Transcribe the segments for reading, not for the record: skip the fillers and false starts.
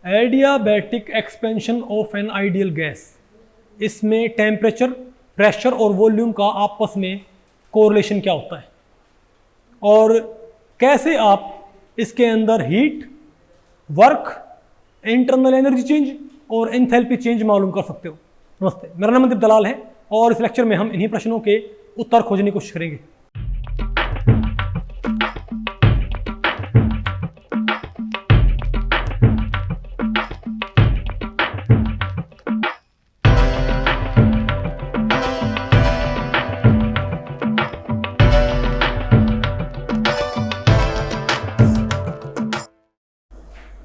Adiabatic expansion of an ideal gas, इसमें temperature, pressure और volume का आपस में कोरिलेशन क्या होता है और कैसे आप इसके अंदर heat, work, internal energy change और एंथैल्पी चेंज मालूम कर सकते हो। नमस्ते, मेरा नाम मनदीप दलाल है और इस लेक्चर में हम इन्हीं प्रश्नों के उत्तर खोजने की कोशिश करेंगे।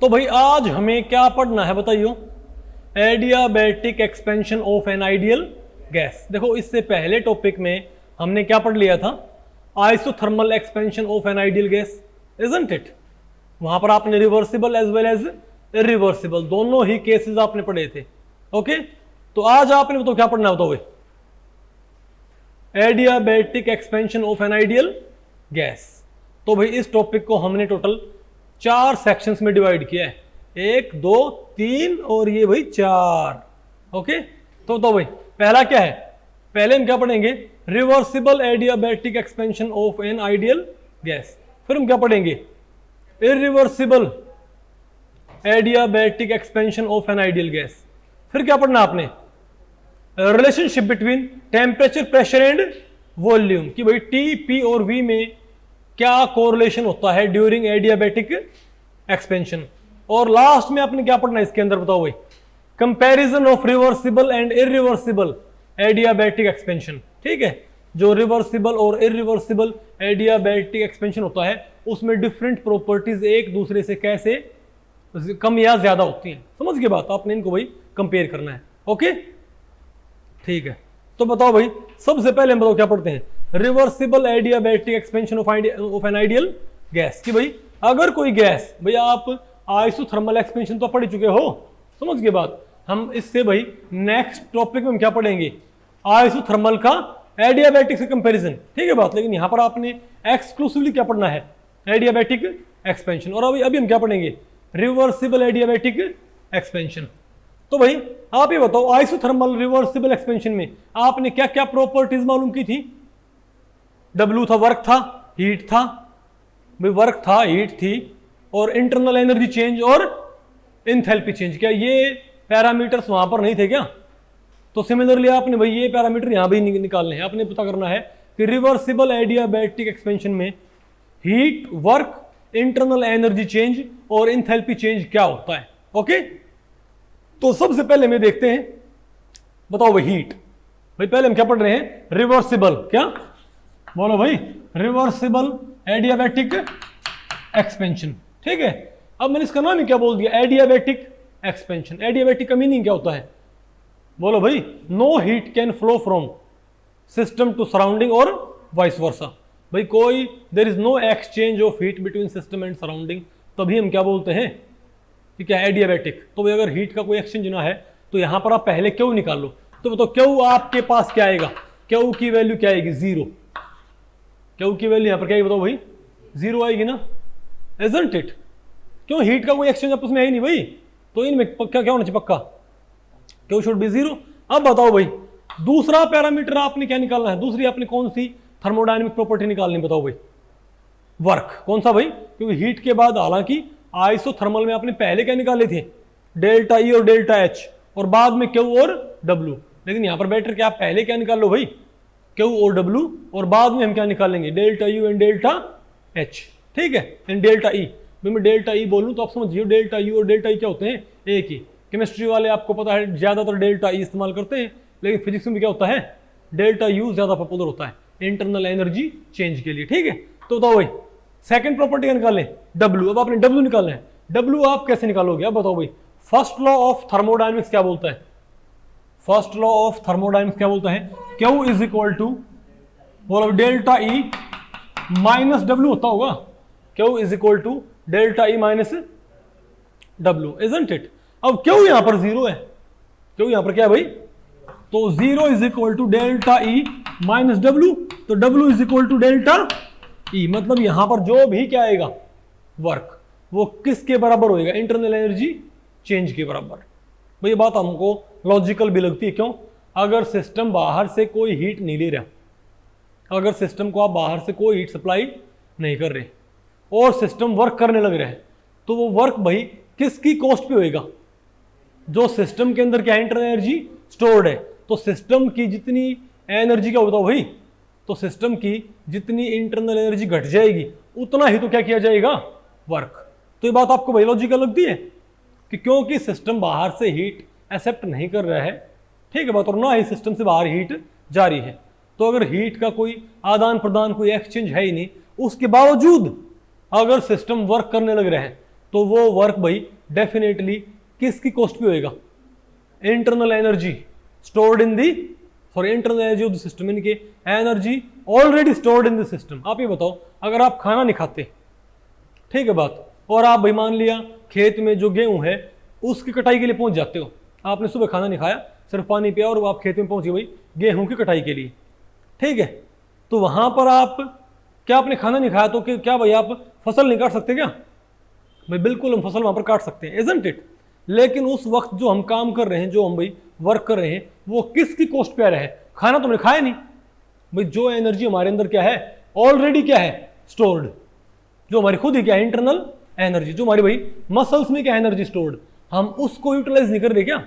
तो भाई आज हमें क्या पढ़ना है बताइयो? Adiabatic expansion of an ideal gas. देखो इससे पहले टॉपिक में हमने क्या पढ़ लिया था? Isothermal expansion of an ideal gas, isn't it? वहां पर आपने reversible as well as irreversible दोनों ही केसेस आपने पढ़े थे। ओके, तो आज आपने बताओ क्या पढ़ना होता है? Adiabatic expansion of an ideal gas. तो भाई इस टॉपिक को हमने टोटल 4 सेक्शंस में डिवाइड किया है, 1, 2, 3 और ये भाई 4। ओके, तो भाई पहला क्या है? पहले हम क्या पढ़ेंगे? Reversible adiabatic expansion of an ideal gas. फिर हम क्या पढ़ेंगे? Irreversible adiabatic expansion of an ideal gas. फिर क्या पढ़ना आपने? Relationship between temperature, pressure and volume, कि भाई टी, पी और वी में क्या कोरिलेशन होता है ड्यूरिंग एडियाबैटिक एक्सपेंशन। और लास्ट में आपने क्या पढ़ना है इसके अंदर बताओ भाई? Comparison of reversible and irreversible adiabatic expansion. ठीक है, जो रिवर्सिबल और इरिवर्सिबल एडियाबैटिक एक्सपेंशन होता है उसमें डिफरेंट प्रॉपर्टीज एक दूसरे से कैसे कम या ज्यादा होती हैं। समझ गए बात? आपने इनको भाई कंपेयर करना है। ओके, ठीक है, तो बताओ भाई सबसे पहले हम बताओ क्या पढ़ते हैं? Reversible adiabatic expansion of an ideal gas. कि भाई अगर कोई गैस, भाई आप आइसोथर्मल एक्सपेंशन तो पढ़ चुके हो, समझ गए बात? हम इससे भाई नेक्स्ट टॉपिक में हम क्या पढ़ेंगे? आइसोथर्मल का एडियाबैटिक से कंपैरिजन। ठीक है बात? लेकिन यहां पर आपने एक्सक्लूसिवली क्या पढ़ना है? Adiabatic expansion. और अभी हम क्या पढ़ेंगे? Reversible adiabatic expansion. तो भाई आप ये बताओ, आइसोथर्मल रिवर्सिबल एक्सपेंशन में आपने क्या क्या प्रॉपर्टीज मालूम की थी? W था, वर्क था, हीट था। भाई वर्क था, हीट थी और इंटरनल एनर्जी चेंज और एंथैल्पी चेंज। क्या ये पैरामीटर्स वहां पर नहीं थे क्या? तो सिमिलरली आपने भाई ये पैरामीटर यहां भी निकालने हैं। आपने पता करना है कि रिवर्सिबल एडियाबैटिक एक्सपेंशन में heat, work, internal energy change और एंथैल्पी चेंज क्या होता है। ओके, तो सबसे पहले में देखते हैं, बताओ भाई हीट। भाई पहले हम क्या पढ़ रहे हैं? रिवर्सिबल, क्या बोलो भाई? Reversible adiabatic expansion. ठीक है, अब मैंने इसका नाम ही क्या बोल दिया? Adiabatic expansion. एडियाबैटिक का मीनिंग क्या होता है? बोलो भाई? No heat can flow from system to surrounding और वाइस वर्सा। भाई कोई there is no exchange of heat between system and surrounding, तभी हम क्या बोलते हैं कि क्या? एडियाबैटिक। तो भाई अगर हीट का कोई एक्सचेंज ना है तो यहां पर आप पहले क्यों निकाल लो। तो बताओ क्यों आपके पास क्या आएगा? क्यों की वैल्यू क्या आएगी? 0। क्यों की वैल्यू यहां पर क्या आएगी बताओ भाई? 0 आएगी ना, इजंट इट? क्यों? हीट का कोई एक्सचेंज आपस में है ही नहीं भाई, तो इनमें पक्का क्या होना चाहिए? पक्का क्यों शुड बी 0। अब बताओ भाई दूसरा पैरामीटर आपने क्या निकालना है? दूसरी आपने कौन सी थर्मोडायनेमिक प्रॉपर्टी निकालनी? बताओ भाई? वर्क। कौन सा भाई? क्योंकि हीट के बाद हालांकि आइसोथर्मल में आपने पहले क्या निकाले थे? डेल्टा ई और डेल्टा एच और बाद में क्यू और डब्ल्यू। लेकिन यहां पर बेटर क्या, पहले क्या निकाल लो भाई? क्यू और डब्ल्यू और बाद में हम क्या निकालेंगे? Delta U and delta H. ठीक है, एंड डेल्टा ई। भाई मैं डेल्टा ई बोलूं तो आप समझिए डेल्टा यू और डेल्टा ई क्या होते हैं? एक ही। केमिस्ट्री वाले आपको पता है ज्यादातर डेल्टा ई इस्तेमाल करते हैं, लेकिन फिजिक्स में क्या होता है? डेल्टा यू ज्यादा पॉपुलर होता है इंटरनल एनर्जी चेंज के लिए। ठीक है, तो बताओ भाई सेकंड प्रॉपर्टी क्या निकालें? डब्ल्यू। अब आपने डब्ल्यू निकालना है। डब्ल्यू आप कैसे निकालोगे? अब बताओ भाई फर्स्ट लॉ ऑफ थर्मोडायनेमिक्स क्या बोलता है? फर्स्ट लॉ ऑफ थर्मोडायनेमिक्स क्या बोलता है? क्यू इज इक्वल टू बोलो डेल्टा ई माइनस डब्ल्यू होता होगा। Q is equal to delta E minus W, isn't it? अब क्यू यहां पर 0 है, क्यू यहां पर क्या है भाई? तो 0 is equal to delta E minus W, तो W is equal to delta E. मतलब यहां पर जो भी क्या आएगा वर्क, वो किसके बराबर होएगा? इंटरनल एनर्जी चेंज के बराबर। भाई ये बात हमको लॉजिकल भी लगती है। क्यों? अगर सिस्टम बाहर से कोई हीट नहीं ले रहा, अगर सिस्टम को आप बाहर से कोई हीट सप्लाई नहीं कर रहे और सिस्टम वर्क करने लग रहा है, तो वो वर्क भाई किसकी कॉस्ट पे होएगा? जो सिस्टम के अंदर क्या इंटरनल एनर्जी स्टोर्ड है, तो सिस्टम की जितनी एनर्जी क्या बताओ भाई, तो सिस्टम की जितनी इंटरनल एनर्जी घट जाएगी उतना ही तो क्या किया जाएगा? वर्क। तो ये बात आपको भाई लॉजिकल लगती है कि क्योंकि सिस्टम बाहर से हीट एक्सेप्ट नहीं कर रहा है, ठीक है बात, और ना ही सिस्टम से बाहर हीट जा रही है, तो अगर हीट का कोई आदान प्रदान, कोई एक्सचेंज है ही नहीं, उसके बावजूद अगर सिस्टम वर्क करने लग रहा है, तो वो वर्क भाई डेफिनेटली किसकी कॉस्ट पे होएगा? Internal energy stored in the, sorry internal energy of the system, इनके energy already stored in the system. आप ये बताओ, अगर आप खाना नहीं खाते, ठीक है बात, और आप भाई मान लिया खेत में जो गेहूं है उसकी कटाई के लिए पहुंच जाते हो, आपने सुबह खाना नहीं खाया, सिर्फ पानी पिया और आप खेत में पहुंचे भाई गेहूं की कटाई के लिए, ठीक है, तो वहां पर आप क्या, आपने खाना नहीं खाया तो क्या भाई आप फसल नहीं काट सकते क्या? भाई बिल्कुल हम फसल वहां पर काट सकते हैं, इजंट इट। लेकिन उस वक्त जो हम काम कर रहे हैं, जो हम भाई वर्क कर रहे हैं, वो किसकी कॉस्ट पे आ रहा है? खाना तुमने खाया नहीं भाई, जो एनर्जी हमारे अंदर क्या है ऑलरेडी क्या है स्टोर्ड, जो हमारी खुद ही क्या है इंटरनल एनर्जी, जो हमारी भाई मसल्स में क्या एनर्जी स्टोर्ड, हम उसको यूटिलाइज नहीं कर रहे क्या?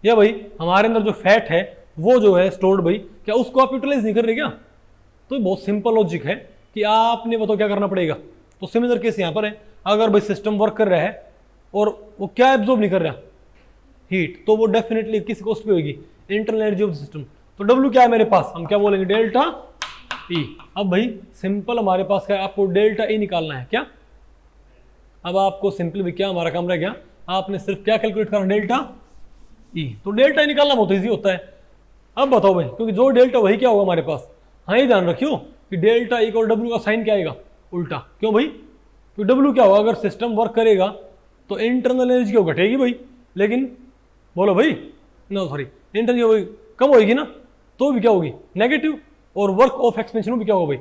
या भाई हमारे अंदर जो फैट है वो जो है स्टोर्ड भाई, क्या उसको आप यूटिलाइज नहीं कर रहे क्या? तो बहुत सिंपल लॉजिक है कि आपने बताओ क्या करना पड़ेगा। तो सिमिलर केस यहां पर है, अगर भाई सिस्टम वर्क कर रहा है और वो क्या एब्जॉर्ब नहीं कर रहा हीट, तो वो डेफिनेटली किस कॉस्ट पे होगी? Internal energy of system. तो डब्ल्यू क्या है मेरे पास, हम क्या बोलेंगे? Delta E. अब भाई सिंपल हमारे पास क्या है, आपको डेल्टा ई निकालना है क्या? अब आपको सिंपल भी क्या हमारा काम रह गया, आपने सिर्फ क्या कैलकुलेट करना? Delta E. तो डेल्टा ई निकालना बहुत ईजी होता है। अब बताओ भाई, क्योंकि जो डेल्टा वही क्या होगा हमारे पास, हाँ ये ध्यान रखियो कि डेल्टा ई और डब्ल्यू का साइन क्या आएगा? उल्टा। क्यों भाई? तो डब्ल्यू क्या होगा, अगर सिस्टम वर्क करेगा तो इंटरनल एनर्जी क्यों घटेगी भाई, लेकिन बोलो भाई, नो सॉरी इंटरनल कम होगी ना, तो भी क्या होगी? नेगेटिव। और वर्क ऑफ एक्सपेंशन भी क्या होगा भाई?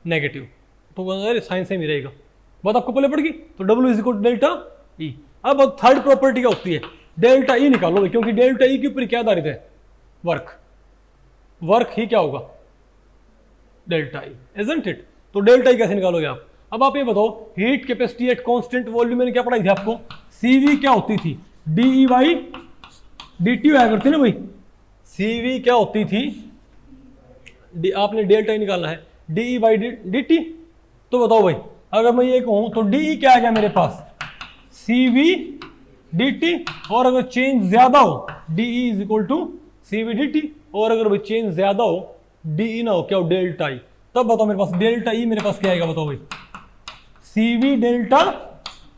नेगेटिव। तो अरे साइन सेम ही रहेगा, बात आपको पहले पड़ गई। तो W is equal to delta E. अब थर्ड प्रॉपर्टी क्या होती है? डेल्टा ई निकालो भाई, क्योंकि डेल्टा ई के ऊपर क्या आधारित है? वर्क। वर्क ही क्या होगा? Delta E, isn't it? तो डेल्टा ई कैसे निकालोगे आप? अब आप ये बताओ, heat capacity at constant volume मैंने क्या पढ़ाई थी आपको? सीवी क्या होती थी? डीई बाई डी हुआ करती ना भाई, सीवी क्या होती थी? आपने डेल्टा ई निकालना है, डीई बाई डी टी। तो बताओ भाई, अगर मैं ये कहूं तो डीई क्या आ गया मेरे पास? CV d T. और अगर चेंज ज्यादा हो, dE is equal to Cv d T. और अगर भाई चेंज ज्यादा हो, डीई ना हो, क्या हो? Delta E. तब बताओ मेरे पास डेल्टा ई मेरे पास क्या आएगा? बताओ भाई, सीवी डेल्टा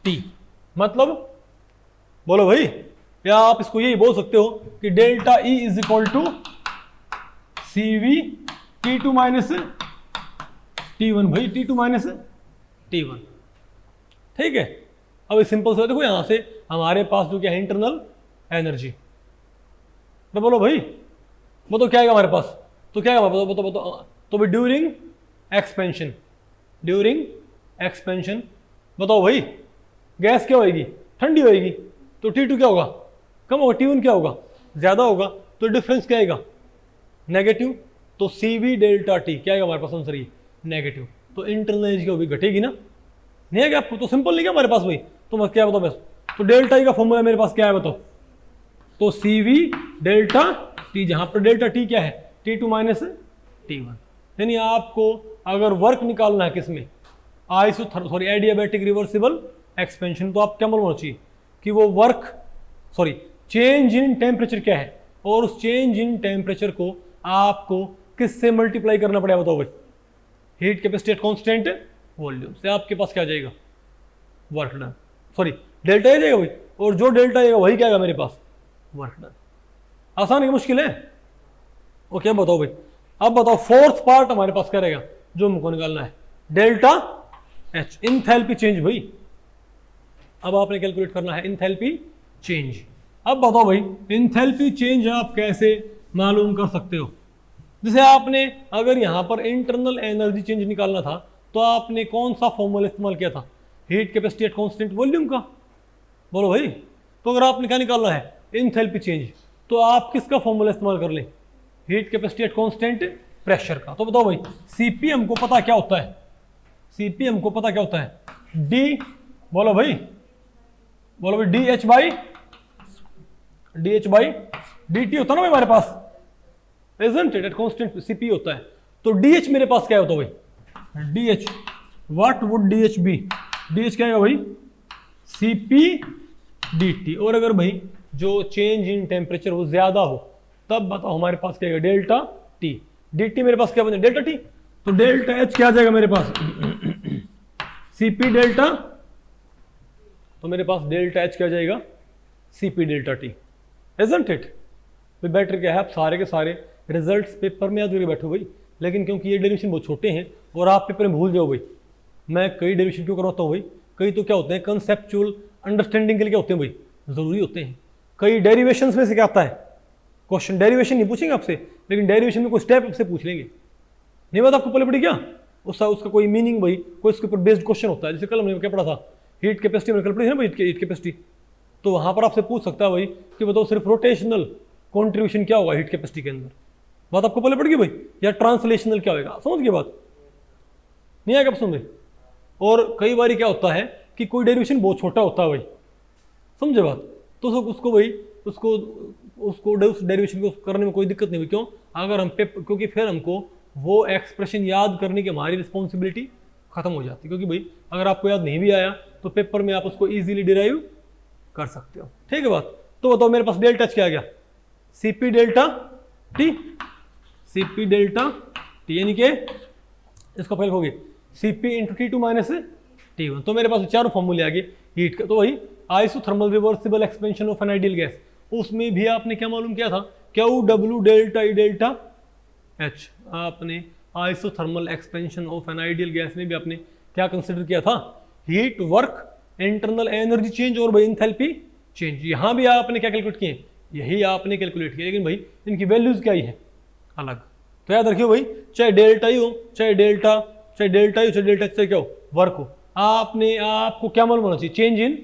टी। मतलब बोलो भाई, या आप इसको यही बोल सकते हो कि delta E is equal to CV T two minus T one. भाई T two minus T one, ठीक है। अब सिंपल से देखो, यहां से हमारे पास जो क्या है इंटरनल एनर्जी, तो बोलो भाई वो तो क्या आएगा हमारे पास? तो क्या आएगा? बताओ बताओ बताओ। तो भाई ड्यूरिंग एक्सपेंशन, ड्यूरिंग एक्सपेंशन बताओ भाई, गैस क्या होगी? ठंडी होगी। तो T2 क्या होगा? कम होगा। T1 क्या होगा? ज्यादा होगा। तो डिफरेंस क्या आएगा? नेगेटिव। तो CV डेल्टा टी क्या आएगा हमारे पास? आंसर ये नेगेटिव। तो इंटरनल एनर्जी क्या होगी? घटेगी ना, नहीं है क्या आपको? तो सिंपल नहीं क्या हमारे पास भाई? तो मैं क्या बताओ बस, तो डेल्टा ई का फॉर्मूला मेरे पास क्या है बताओ? तो CV डेल्टा टी, जहां पर डेल्टा टी क्या है? T2 minus T1। यानी आपको अगर वर्क निकालना है किसमें? सॉरी एडियाबैटिक रिवर्सिबल एक्सपेंशन, तो आप क्या मालूम होना चाहिए कि वो work, sorry change in temperature क्या है, और उस चेंज इन टेम्परेचर को आपको किससे मल्टीप्लाई करना पड़ेगा बताओ भाई? Heat capacity at constant volume से आपके पास क्या जाएगा? वर्क डन, सॉरी डेल्टा आ जाएगा भाई, और जो डेल्टा आएगा वही क्या आएगा मेरे पास? Work done. आसान है, मुश्किल है? ओके बताओ भाई, अब बताओ फोर्थ पार्ट हमारे पास क्या रहेगा जो हमको निकालना है? डेल्टा एच, इंथैल्पी चेंज भाई। अब आपने कैलकुलेट करना है इंथैल्पी चेंज। अब बताओ भाई, इंथैल्पी चेंज आप कैसे मालूम कर सकते हो? जैसे आपने अगर यहां पर इंटरनल एनर्जी चेंज निकालना था, तो आपने कौन सा फॉर्मूला इस्तेमाल किया था? Heat capacity at constant volume का। बोलो भाई, तो अगर आपने क्या निकालना है एंथैल्पी चेंज, तो आप किसका फॉर्मूला इस्तेमाल कर लें, heat capacity at constant pressure का। तो बताओ भाई सीपी हमको पता क्या होता है, सीपी हमको पता क्या होता है, डी, बोलो भाई d H by D T होता है ना भाई हमारे पास, isn't it? At constant CP होता है। तो डी एच मेरे पास क्या होता है भाई, d H, what would d H be, d H क्या है भाई, सीपी डी टी। और अगर भाई जो चेंज इन टेम्परेचर वो ज्यादा हो तब बताओ हमारे पास क्या है, डेल्टा टी, डी टी मेरे पास क्या बने, डेल्टा टी। तो डेल्टा एच क्या आ जाएगा मेरे पास, सीपी डेल्टा, तो मेरे पास डेल्टा एच क्या जाएगा, CP delta T, isn't it? तो बेटर क्या है, आप सारे के सारे रिजल्ट्स पेपर में याद करके बैठो भाई, लेकिन क्योंकि ये डेरिवेशन बहुत छोटे हैं और आप पेपर में भूल जाओ भाई। मैं कई डेरिवेशन क्यों करवाता हूँ भाई, कई तो क्या होते हैं कंसेप्चुअल अंडरस्टैंडिंग के लिए क्या होते हैं भाई, जरूरी होते हैं। कई डेरिवेशंस में से क्या आता है क्वेश्चन, डेरिवेशन नहीं पूछेंगे आपसे, लेकिन डेरिवेशन में कोई स्टेप आपसे पूछ लेंगे, नहीं बात आपको पहले पड़ी क्या, उसका कोई मीनिंग भाई, कोई उसके ऊपर बेस्ड क्वेश्चन होता है। जैसे कल हमने क्या पढ़ा था, हीट कैपेसिटी में कल पढ़ी है ना भाई, हीट कैपेसिटी, तो वहां पर आपसे पूछ सकता है भाई कि बताओ सिर्फ रोटेशनल कॉन्ट्रीब्यूशन क्या होगा हीट कैपेसिटी के अंदर, बात आपको पहले पड़ गई भाई, या ट्रांसलेशनल क्या होगा, समझ गए बात, नहीं आएगा पसंद भाई। और कई बार क्या होता है कि कोई डेरिवेशन बहुत छोटा होता है भाई, समझे बात, तो उसको भाई उसको उस डेरिवेशन को करने में कोई दिक्कत नहीं हुई, क्यों, अगर हम क्योंकि फिर हमको वो एक्सप्रेशन याद करने की हमारी रिस्पॉन्सिबिलिटी खत्म हो जाती है, क्योंकि भाई अगर आपको याद नहीं भी आया तो पेपर में आप उसको इजीली डिराइव कर सकते हो, ठीक है बात। तो बताओ मेरे पास डेल्टा क्या आ गया, Cp delta T, Cp delta T, यानी कि इसका पहले होगी Cp into T two minus T one. तो मेरे पास चारों फॉर्मूले आ गए हीट का। तो वही isothermal reversible expansion of an ideal gas, उसमें भी आपने क्या मालूम किया था, Q W delta E delta H. आपने isothermal expansion of an ideal gas में भी आपने क्या कंसिडर किया था, heat work, internal energy change और भाई इंथैल्पी चेंज। यहां भी आपने क्या कैलकुलेट किए, यही आपने कैलकुलेट किया, लेकिन भाई इनकी वैल्यूज क्या ही है अलग। तो याद रखियो भाई, चाहे डेल्टा ही हो, चाहे डेल्टा ही हो, चाहे डेल्टा चाहे क्या हो, वर्क हो, आपको क्या मालूम होना चाहिए, चेंज इन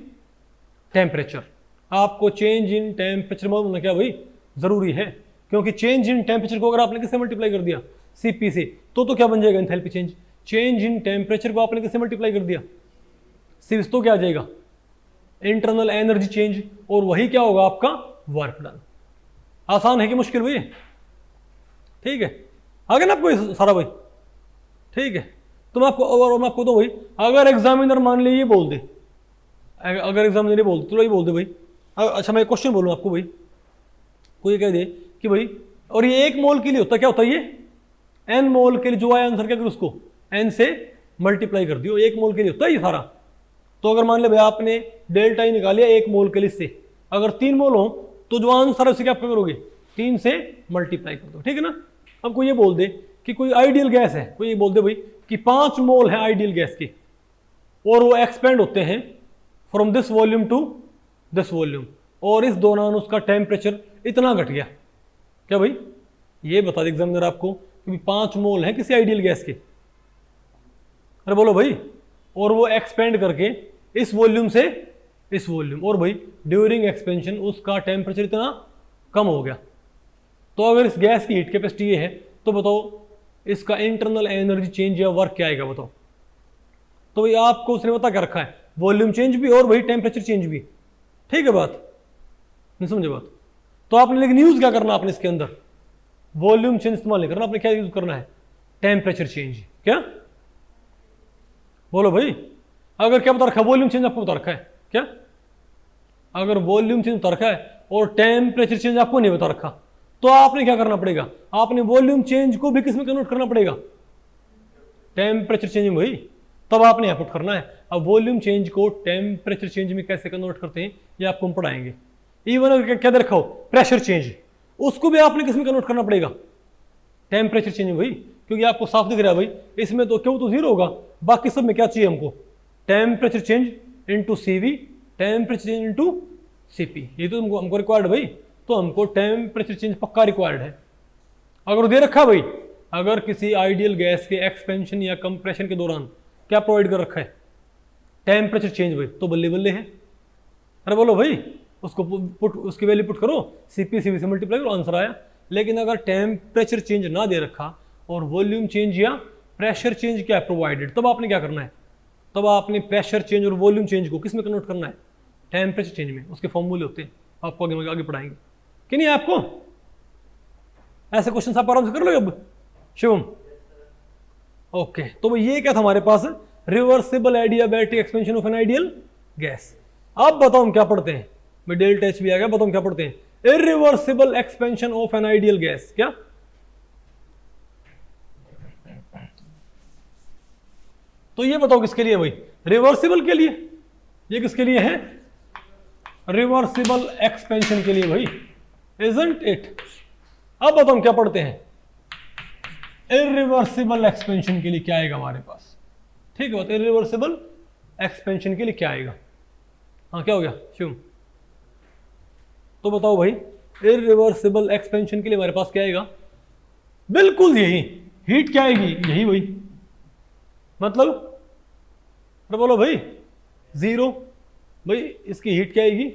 टेम्परेचर। आपको चेंज इन टेम्परेचर मालूम होना क्या भाई जरूरी है, क्योंकि चेंज इन टेम्परेचर को अगर आपने किससे मल्टीप्लाई कर दिया, सीपी से, तो क्या बन जाएगा enthalpy change. Change in temperature को आपने किससे मल्टीप्लाई कर दिया, सी, तो क्या आ जाएगा इंटरनल एनर्जी चेंज, और वही क्या होगा आपका वर्क डन। आसान है कि मुश्किल भाई, ठीक है, आगे ना आपको सारा भाई, ठीक है। तो मैं आपको दो भाई, अगर एग्जामिनर मान लीजिए बोल दे, अगर एग्जामिनर ये बोल तो बोल दे भाई, अच्छा मैं क्वेश्चन बोलूँ आपको भाई, कोई कह दे कि भाई, और ये एक मोल के लिए होता है, क्या होता है ये, एन मोल के लिए जो आया आंसर क्या कर उसको एन से मल्टीप्लाई कर दियो, एक मोल के लिए होता है ये सारा। तो अगर मान ले भाई आपने डेल्टा ही निकालिया एक मोल के लिए से, अगर 3 मोल हो तो जो आंसर है उसे क्या करोगे, 3 से मल्टीप्लाई कर दो, ठीक है ना। अब कोई ये बोल दे कि कोई आइडियल गैस है, कोई ये बोल दे भाई कि 5 मोल है आइडियल गैस के, और वो एक्सपेंड होते हैं from this volume to this volume, और इस दौरान उसका टेम्परेचर इतना घट गया, क्या भाई ये बता दे एग्जामिनर आपको कि 5 मोल है किसी आइडियल गैस के, अरे बोलो भाई, और वो एक्सपेंड करके इस वॉल्यूम से इस वॉल्यूम, और भाई ड्यूरिंग एक्सपेंशन उसका टेम्परेचर इतना कम हो गया। तो अगर इस गैस की हीट कैपेसिटी ये है, तो बताओ इसका इंटरनल एनर्जी चेंज या वर्क क्या आएगा बताओ। तो भाई आपको उसने बता क्या रखा है, वॉल्यूम चेंज भी और भाई टेम्परेचर चेंज भी, ठीक है बात, नहीं समझे बात। तो आपने लेकिन यूज क्या करना, आपने इसके अंदर वॉल्यूम चेंज इस्तेमाल नहीं करना, आपने क्या यूज करना है, टेम्परेचर चेंज। क्या बोलो भाई, अगर क्या बता रखा है, वॉल्यूम चेंज आपको बता रखा है क्या, अगर वॉल्यूम चेंज बता रखा है और टेम्परेचर चेंज आपको नहीं बता रखा, तो आपने क्या करना पड़ेगा, आपने वॉल्यूम चेंज को भी किसमें कन्वर्ट करना पड़ेगा, टेम्परेचर चेंज में भाई, तब आपने यहाँ पुट करना है। अब वॉल्यूम चेंज को टेम्परेचर चेंज में कैसे कन्वर्ट करते हैं ये आपको हम पढ़ाएंगे। इवन अगर क्या देखा हो प्रेशर चेंज, उसको भी आपने किसमें कन्वर्ट करना पड़ेगा, टेम्परेचर चेंज में भाई, क्योंकि आपको साफ दिख रहा है भाई इसमें तो क्यों तो 0 होगा, बाकी सब में क्या चाहिए हमको, temperature change into CV, temperature change into CP, ये तो हमको रिक्वायर्ड भाई। तो हमको टेम्परेचर चेंज पक्का रिक्वायर्ड है। अगर दे रखा भाई, अगर किसी आइडियल गैस के एक्सपेंशन या कंप्रेशन के दौरान क्या प्रोवाइड कर रखा है, टेम्परेचर चेंज भाई, तो बल्ले बल्ले है। अरे बोलो भाई, उसको पुट उसकी वैल्यू पुट करो, सीपी सीवी से मल्टीप्लाई करो, आंसर आया। लेकिन अगर टेम्परेचर चेंज ना दे रखा और वॉल्यूम चेंज या प्रेशर चेंज क्या है प्रोवाइडेड, तब आपने क्या करना है, तब आपने प्रेशर चेंज और वॉल्यूम चेंज को किस में कन्वर्ट करना है, टेम्परेचर चेंज में। उसके फॉर्मूले होते हैं, आपको आगे पढ़ाएंगे कि नहीं आपको। ऐसे क्वेश्चन आप आराम से कर लो अब शिवम। ओके, तो ये क्या था हमारे पास, reversible adiabatic expansion of an ideal gas. अब बताओ हम क्या पढ़ते हैं, मैं डेल्टा एच भी आ गया, बताओ हम क्या पढ़ते हैं, irreversible expansion of an ideal gas. क्या तो ये बताओ किसके लिए भाई, रिवर्सिबल के लिए। ये किसके लिए है, रिवर्सिबल एक्सपेंशन के लिए भाई, इजंट इट। अब बताओ हम क्या पढ़ते हैं, इरिवर्सिबल एक्सपेंशन के लिए क्या आएगा हमारे पास। ठीक है, इरिवर्सिबल एक्सपेंशन के लिए क्या आएगा, हाँ क्या हो गया शिवम, तो बताओ भाई इरिवर्सिबल एक्सपेंशन के लिए हमारे पास क्या आएगा, बिल्कुल यही, हीट क्या आएगी, यही भाई, मतलब तो बोलो भाई जीरो, भाई इसकी हीट क्या आएगी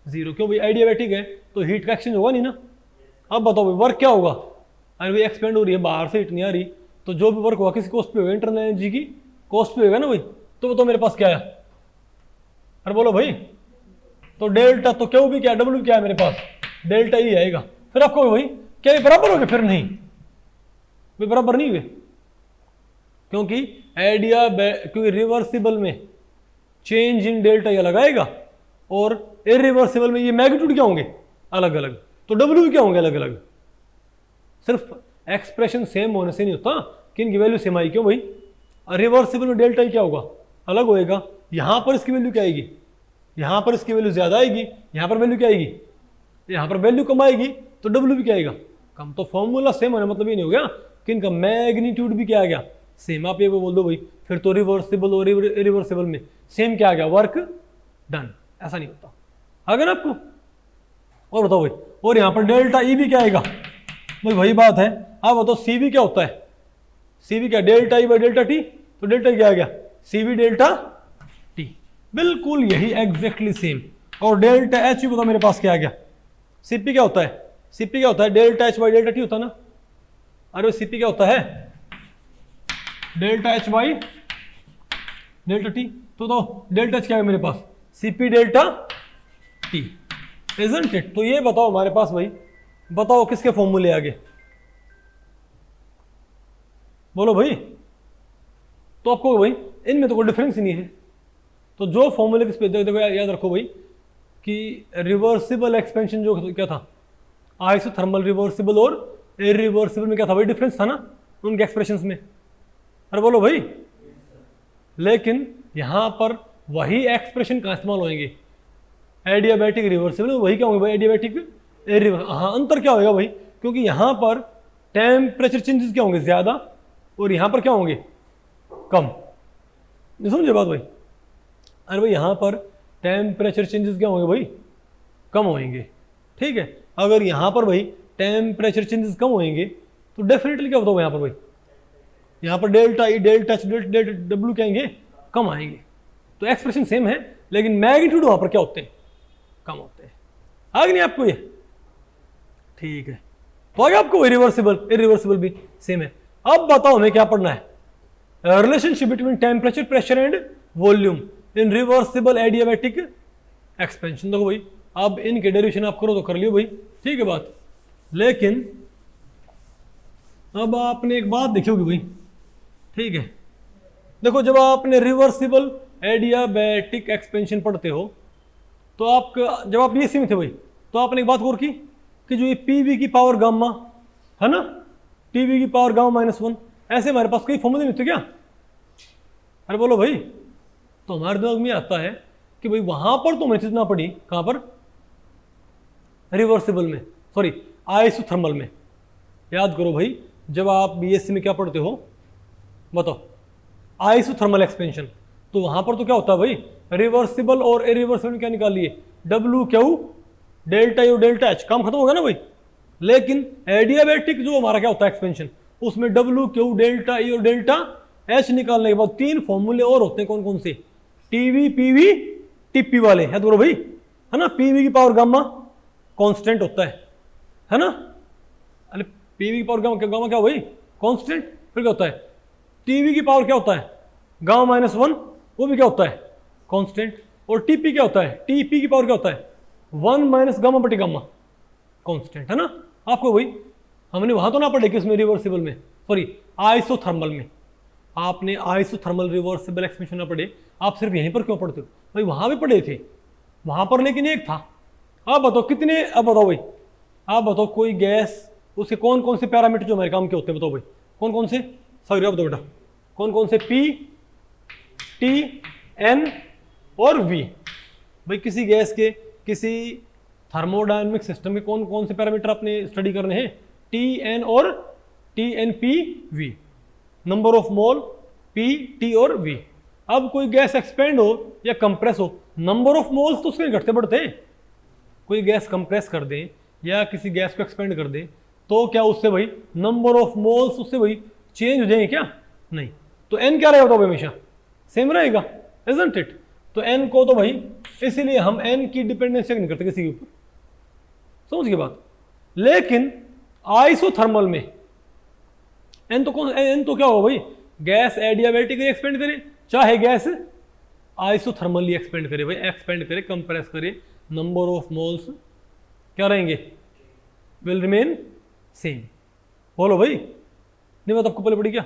जीरो, क्यों भाई एडियाबैटिक है तो हीट का एक्सचेंज होगा नहीं ना। अब बताओ भाई वर्क क्या होगा, अरे भाई एक्सपेंड हो रही है, बाहर से हीट नहीं आ रही, तो जो भी वर्क होगा किसी कॉस्ट पे होगा, इंटरनल एनर्जी की कॉस्ट पे होगा ना भाई। तो बताओ मेरे पास क्या है, अरे बोलो भाई, तो डेल्टा तो क्यों भी क्या, डब्ल्यू क्या है मेरे पास, डेल्टा ही आएगा। फिर आपको भाई क्या ये बराबर हो गए, फिर नहीं भाई बराबर नहीं हुए, क्योंकि क्योंकि रिवर्सिबल में चेंज इन डेल्टा ये लगाएगा और इरिवर्सिबल में ये मैग्नीट्यूड क्या होंगे अलग अलग, तो डब्ल्यू भी क्या होंगे अलग अलग। सिर्फ एक्सप्रेशन सेम होने से नहीं होता कि इनकी वैल्यू सेम आई, क्यों भाई, रिवर्सिबल में डेल्टा ही क्या होगा अलग होएगा, यहां पर इसकी वैल्यू क्या आएगी, यहां पर इसकी वैल्यू ज्यादा आएगी, यहां पर वैल्यू क्या आएगी, यहां पर वैल्यू कम आएगी तो डब्ल्यू भी क्या आएगा कम। तो फॉर्मूला सेम होने मतलब ये नहीं हो गया कि इनका मैग्नीट्यूड भी क्या आ गया सेम। आप ये बोल दो भाई फिर तो रिवर्सिबल और इरिवर्सिबल में सेम क्या आ गया, वर्क डन, ऐसा नहीं होता। आ गया ना आपको। और बताओ भाई, और यहां पर डेल्टा ई भी क्या आएगा भाई, वही बात है। अब बताओ सी भी क्या होता है, सी भी क्या, delta E by delta T, तो डेल्टा क्या आ गया सी वी डेल्टा टी, बिल्कुल यही एग्जैक्टली सेम। और डेल्टा एच भी बताओ मेरे पास क्या आ गया, सीपी क्या होता है, सीपी क्या होता है, delta H by delta T होता है ना। अरे सीपी क्या होता है, delta H by delta T, तो डेल्टा एच क्या है मेरे पास, CP delta T, isn't it. तो ये बताओ हमारे पास भाई, बताओ किसके फॉर्मूले आगे, बोलो भाई। तो आपको भाई इनमें तो कोई डिफरेंस ही नहीं है, तो जो फॉर्मूले किस पे, देखो याद रखो भाई कि रिवर्सिबल एक्सपेंशन जो क्या था, आइसोथर्मल रिवर्सिबल और इरिवर्सिबल में क्या था भाई, डिफरेंस था ना उनके एक्सप्रेशंस में। अरे बोलो भाई, लेकिन यहां पर वही एक्सप्रेशन कहां इस्तेमाल होंगे, एडियाबैटिक रिवर्सिबल वही क्या होंगे भाई, एडियाबैटिक इरिवर्सिबल। हाँ अंतर क्या होगा भाई, क्योंकि यहां पर टेम्परेचर चेंजेस क्या होंगे ज्यादा और यहां पर क्या होंगे कम, नहीं समझे बात भाई। अरे भाई यहां पर टेम्परेचर चेंजेस क्या होंगे भाई, कम होंगे, ठीक है। अगर यहां पर भाई टेम्परेचर चेंजेस कम होंगे तो डेफिनेटली क्या होता है यहां पर भाई, यहां पर delta E delta H delta W क्या आएंगे कम आएंगे। तो एक्सप्रेशन सेम है लेकिन मैग्नीट्यूड वहां पर क्या होते हैं कम होते हैं। आगे नहीं आपको ये, ठीक है। तो आगे आपको रिवर्सिबल इरिवर्सिबल भी सेम है। अब बताओ हमें क्या पढ़ना है, relationship between temperature pressure and volume in reversible adiabatic expansion. देखो भाई अब इनके डेरिवेशन आप करो तो कर लियो भाई, ठीक है बात। लेकिन अब आपने एक बात देखी होगी भाई, ठीक है। देखो जब आपने रिवर्सिबल एडियाबैटिक एक्सपेंशन पढ़ते हो तो आपका, जब आप बीएससी में थे भाई तो आपने एक बात गौर की कि जो ये पीवी की पावर गामा है ना, टीवी की पावर गामा -1, ऐसे हमारे पास कोई फॉर्मूले नहीं थे क्या। अरे बोलो भाई, तो हमारे दिमाग में आता है कि भाई वहां पर तो मैंने चीज ना पढ़ी, कहां पर, रिवर्सिबल में, सॉरी आइसोथर्मल में। याद करो भाई जब आप बीएससी में क्या पढ़ते हो बताओ, आइसोथर्मल एक्सपेंशन, तो वहां पर तो क्या होता है भाई, रिवर्सिबल और इरिवर्सिबल में क्या निकाल लिए, W Q delta U delta H, काम खत्म हो गया ना भाई। लेकिन एडियाबैटिक जो हमारा क्या होता है एक्सपेंशन, उसमें डब्ल्यू क्यू डेल्टा ई और डेल्टा एच निकालने के बाद 3 फॉर्मूले और होते हैं, कौन कौन से, टीवी पीवी टीपी वाले, है तो भाई है ना, पीवी की पावर गामा कांस्टेंट होता है ना, अरे पीवी की पावर गामा क्या वही कांस्टेंट, फिर क्या होता है टीवी की पावर क्या होता है गामा माइनस 1, वो भी क्या होता है कांस्टेंट, और टीपी क्या होता है, टीपी की पावर क्या होता है 1 माइनस गामा बटी गामा कांस्टेंट, है ना। आपको वही हमने वहां तो ना पढ़े किसमें, रिवर्सिबल में, सॉरी आइसोथर्मल में, आपने आइसोथर्मल रिवर्सिबल एक्सपेंशन ना पढ़े, आप सिर्फ यहीं पर क्यों पढ़ते हो भाई, वहां भी पढ़े थे वहां पर, लेकिन एक था। आप बताओ कितने, अब बताओ भाई, आप बताओ कोई गैस उसके कौन कौन से पैरामीटर जो हमारे काम के होते हैं, बताओ भाई कौन कौन से, सॉरी आप बताओ बेटा कौन कौन से, पी टी एन और वी। भाई किसी गैस के, किसी थर्मोडायनेमिक सिस्टम के कौन कौन से पैरामीटर आपने स्टडी करने हैं, टी एन और T N P V, number of mole P T और वी। अब कोई गैस एक्सपेंड हो या कंप्रेस हो, नंबर ऑफ मोल्स तो उसके घटते बढ़ते हैं। कोई गैस कंप्रेस कर दें या किसी गैस को एक्सपेंड कर दें तो क्या उससे भाई नंबर ऑफ मोल्स उससे भाई चेंज हो जाएंगे क्या, नहीं। तो एन क्या रहेगा तो हमेशा सेम रहेगा, इजंट इट। तो एन को तो भाई इसीलिए हम एन की डिपेंडेंस चेक नहीं करते किसी के ऊपर, समझ गए बात। लेकिन आइसोथर्मल में एन तो कौन, एन तो क्या होगा भाई, गैस एडियाबैटिकली एक्सपेंड करे चाहे गैस आइसोथर्मली एक्सपेंड करे, भाई एक्सपेंड करे कंप्रेस करे, नंबर ऑफ मोल्स क्या रहेंगे, विल रिमेन सेम। बोलो भाई, नहीं बात आपको पहले पड़ी क्या।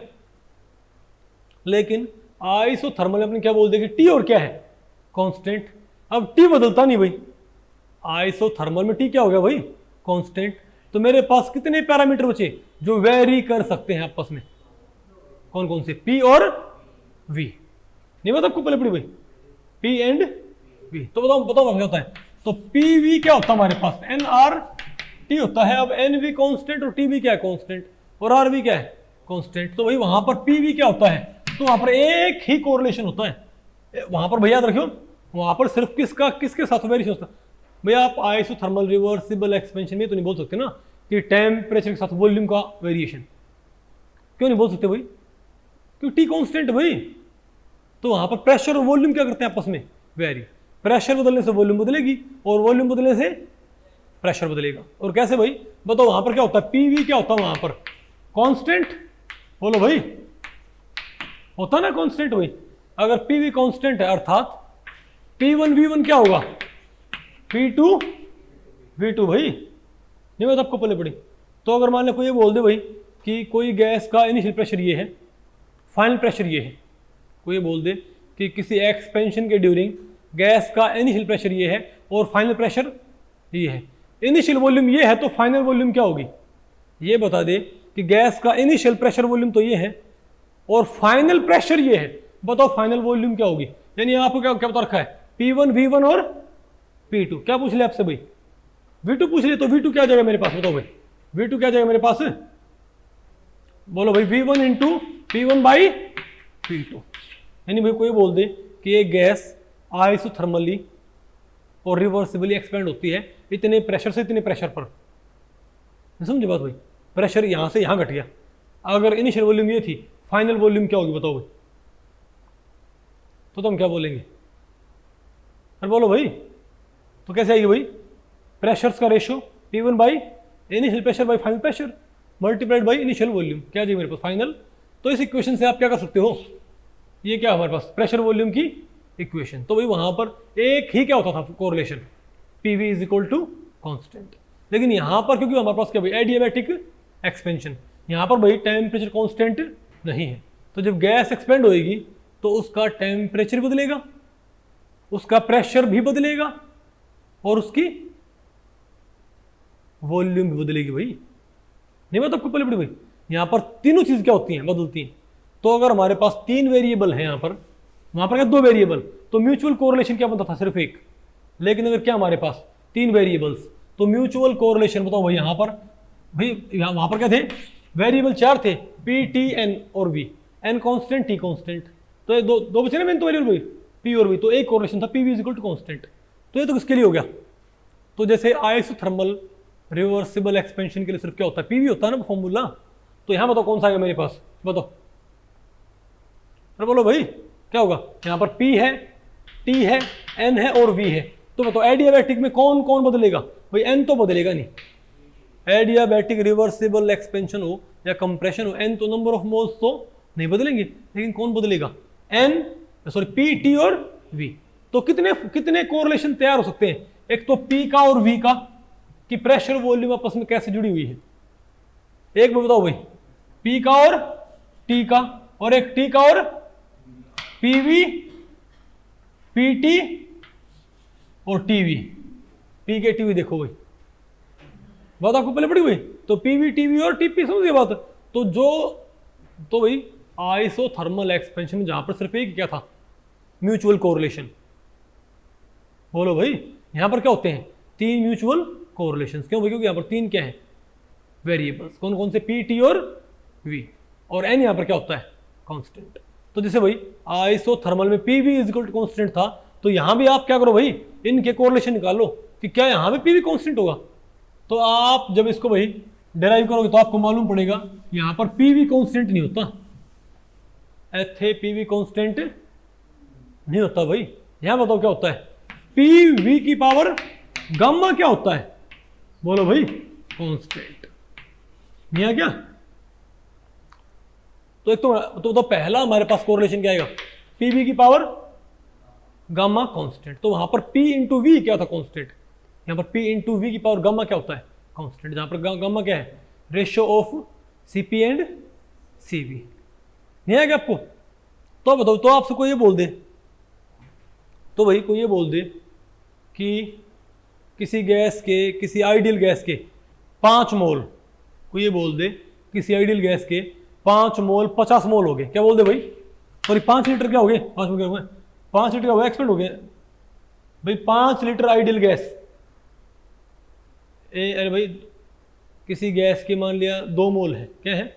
लेकिन आइसोथर्मल में अपने क्या बोल देंगे, टी और क्या है कांस्टेंट। अब टी बदलता नहीं भाई, आइसोथर्मल में टी क्या हो गया भाई कांस्टेंट। तो मेरे पास कितने पैरामीटर बचे जो वेरी कर सकते हैं आपस में, कौन कौन से, पी और वी। नहीं बात आपको पहले पड़ी भाई, पी एंड वी। तो बताओ बताओ क्या होता है, तो पी वी क्या होता है हमारे पास, एन आर टी होता है। अब एन वी कांस्टेंट और टी वी क्या है कांस्टेंट, और आर वी क्या है कांस्टेंट। तो भाई वहां पर पी वी क्या होता है, तो वहां पर एक ही कोरिलेशन होता है वहां पर, भैया याद रखियो वहां पर सिर्फ किसका किसके साथ वेरिएशन होता है। भैया आप आइसोथर्मल रिवर्सिबल एक्सपेंशन में तो नहीं बोल सकते ना कि टेम्परेचर के साथ वॉल्यूम का वेरिएशन, क्यों नहीं बोल सकते भाई, क्योंकि टी कांस्टेंट भाई। तो वहां पर प्रेशर और वॉल्यूम क्या करते हैं आपस में वेरी, प्रेशर बदलने से वॉल्यूम बदलेगी और वॉल्यूम बदलने से प्रेशर बदलेगा। और कैसे भाई बताओ, वहां पर क्या होता है, पीवी क्या होता है वहां पर कांस्टेंट, बोलो भाई होता ना कांस्टेंट भाई। अगर पीवी कांस्टेंट है अर्थात P1 V1 क्या होगा, P2 V2 भाई। नहीं बात आपको पहले पड़ी। तो अगर मान लो कोई ये बोल दे भाई कि कोई गैस का इनिशियल प्रेशर ये है, फाइनल प्रेशर ये है, कोई ये बोल दे कि किसी एक्सपेंशन के ड्यूरिंग गैस का इनिशियल प्रेशर ये है और फाइनल प्रेशर ये है, इनिशियल वॉल्यूम ये है तो फाइनल वॉल्यूम क्या होगी, ये बता दे कि गैस का इनिशियल प्रेशर वॉल्यूम तो ये है और फाइनल प्रेशर ये है, बताओ फाइनल वॉल्यूम क्या होगी। यानी आपको क्या क्या बता रखा है, P1 V1 और P2। क्या पूछ लिया आपसे भाई, V2 पूछ लिया, तो V2 क्या जाएगा मेरे पास, बताओ भाई V2 क्या जाएगा मेरे पास, बोलो भाई V1 into P1 by P2। यानी भाई कोई बोल दे कि ये गैस आइसोथर्मली और रिवर्सिबली एक्सपेंड होती है इतने प्रेशर से इतने प्रेशर पर, समझे बात भाई। प्रेशर यहां से यहां घट गया, अगर इनिशियल वॉल्यूम ये थी, फाइनल वॉल्यूम क्या होगी बताओ भाई, तो तुम क्या बोलेंगे, अरे बोलो भाई। तो कैसे आएगी भाई, प्रेशर्स का ratio P1 by initial pressure by final pressure multiplied by initial volume, क्या जाएगी मेरे पास फाइनल। तो इस इक्वेशन से आप क्या कर सकते हो, ये क्या हमारे पास प्रेशर वॉल्यूम की इक्वेशन। तो भाई वहां पर एक ही क्या होता था correlation, PV is equal to constant. लेकिन यहां पर क्योंकि हमारे पास क्या भाई एडियाबैटिक एक्सपेंशन, यहां पर भाई टेम्परेचर कॉन्स्टेंट नहीं है। तो जब गैस एक्सपेंड होएगी तो उसका टेम्परेचर बदलेगा, उसका प्रेशर भी बदलेगा और उसकी वॉल्यूम भी बदलेगी भाई। नहीं बात आपको पहले बड़ी भाई, यहां पर तीनों चीज क्या होती हैं, बदलती हैं। तो अगर हमारे पास 3 वेरिएबल है, यहां पर वहां पर क्या 2 वेरिएबल, तो म्यूचुअल कोरिलेशन क्या बनता था सिर्फ एक। लेकिन अगर क्या हमारे पास 3 वेरिएबल्स, तो म्यूचुअल कोरिलेशन बताओ भाई यहां पर, भाई वहां पर क्या थे वेरिएबल 4 थे, P T N और V, N constant T constant. तो ये दो बचे ना मेन तो वेरिएबल भाई P और V, तो एक कोरिलेशन था PV is equal to constant. तो ये तो किसके लिए हो गया, तो जैसे आइसोथर्मल रिवर्सिबल एक्सपेंशन के लिए सिर्फ क्या होता है PV होता है ना फॉर्मूला। तो यहां बताओ कौन सा आएगा मेरे पास, बताओ अरे बोलो भाई क्या होगा, यहां पर P है, T है, N है और V है। तो बताओ एडियाबैटिक में कौन कौन बदलेगा भाई, एन तो बदलेगा नहीं। एडियाबैटिक रिवर्सिबल एक्सपेंशन हो या कंप्रेशन हो, एन तो नंबर ऑफ मोल्स तो नहीं बदलेंगे, लेकिन कौन बदलेगा, एन सॉरी पी, टी और वी। तो कितने कितने कोरिलेशन तैयार हो सकते हैं, एक तो पी का और वी का, कि प्रेशर वॉल्यूम आपस में कैसे जुड़ी हुई है। एक बताओ भाई, पी का और टी का, और एक टी का और पीवी, पीटी और टीवी। पी के टीवी देखो भाई, बात आपको पहले पड़ी हुई, तो पीवी टीवी और टीपी, समझ गए बात। तो जो तो भाई आइसोथर्मल एक्सपेंशन में जहां पर सिर्फ एक क्या था, म्यूचुअल कोरिलेशन। बोलो भाई, यहां पर क्या होते हैं, 3 म्यूचुअल कोरिलेशन। क्यों भाई, क्योंकि यहां पर 3 क्या है, वेरिएबल्स। कौन कौन से, पी, टी और वी, और एन यहां पर क्या होता है, कांस्टेंट। तो जैसे भाई आइसोथर्मल में PV is equal to constant था, तो यहां भी आप क्या करो भाई, इनके कोरिलेशन निकालो कि क्या यहां भी पीवी कांस्टेंट होगा। तो आप जब इसको भाई डेराइव करोगे तो आपको मालूम पड़ेगा यहां पर पीवी कांस्टेंट नहीं होता, एथे पीवी कांस्टेंट नहीं होता भाई। यहां बताओ क्या होता है, पीवी की पावर गामा क्या होता है, बोलो भाई, कांस्टेंट। नहीं क्या, तो एक तो पहला हमारे पास कोरिलेशन क्या आएगा, पीवी की पावर गामा कांस्टेंट। तो वहां पर पी इंटू वी क्या था, कांस्टेंट। यहां पर पी इंटू वी की पावर गामा क्या होता है, कांस्टेंट। जहां पर गामा क्या है, ratio of CP and CV. नहीं आएगा आपको, तो बताओ, तो आपसे कोई ये बोल दे, तो भाई कोई ये बोल दे कि किसी गैस के, किसी आइडियल गैस के 5 मोल, कोई ये बोल दे किसी आइडियल गैस के 5 मोल 50 मोल हो गए, क्या बोल दे भाई, सॉरी 5 लीटर क्या हो गए, 5 मोल क्या हो गए, 5 लीटर का एक्सपेंड हो गए भाई। 5 लीटर आइडियल गैस, अरे भाई किसी गैस के मान लिया 2 मोल है, क्या है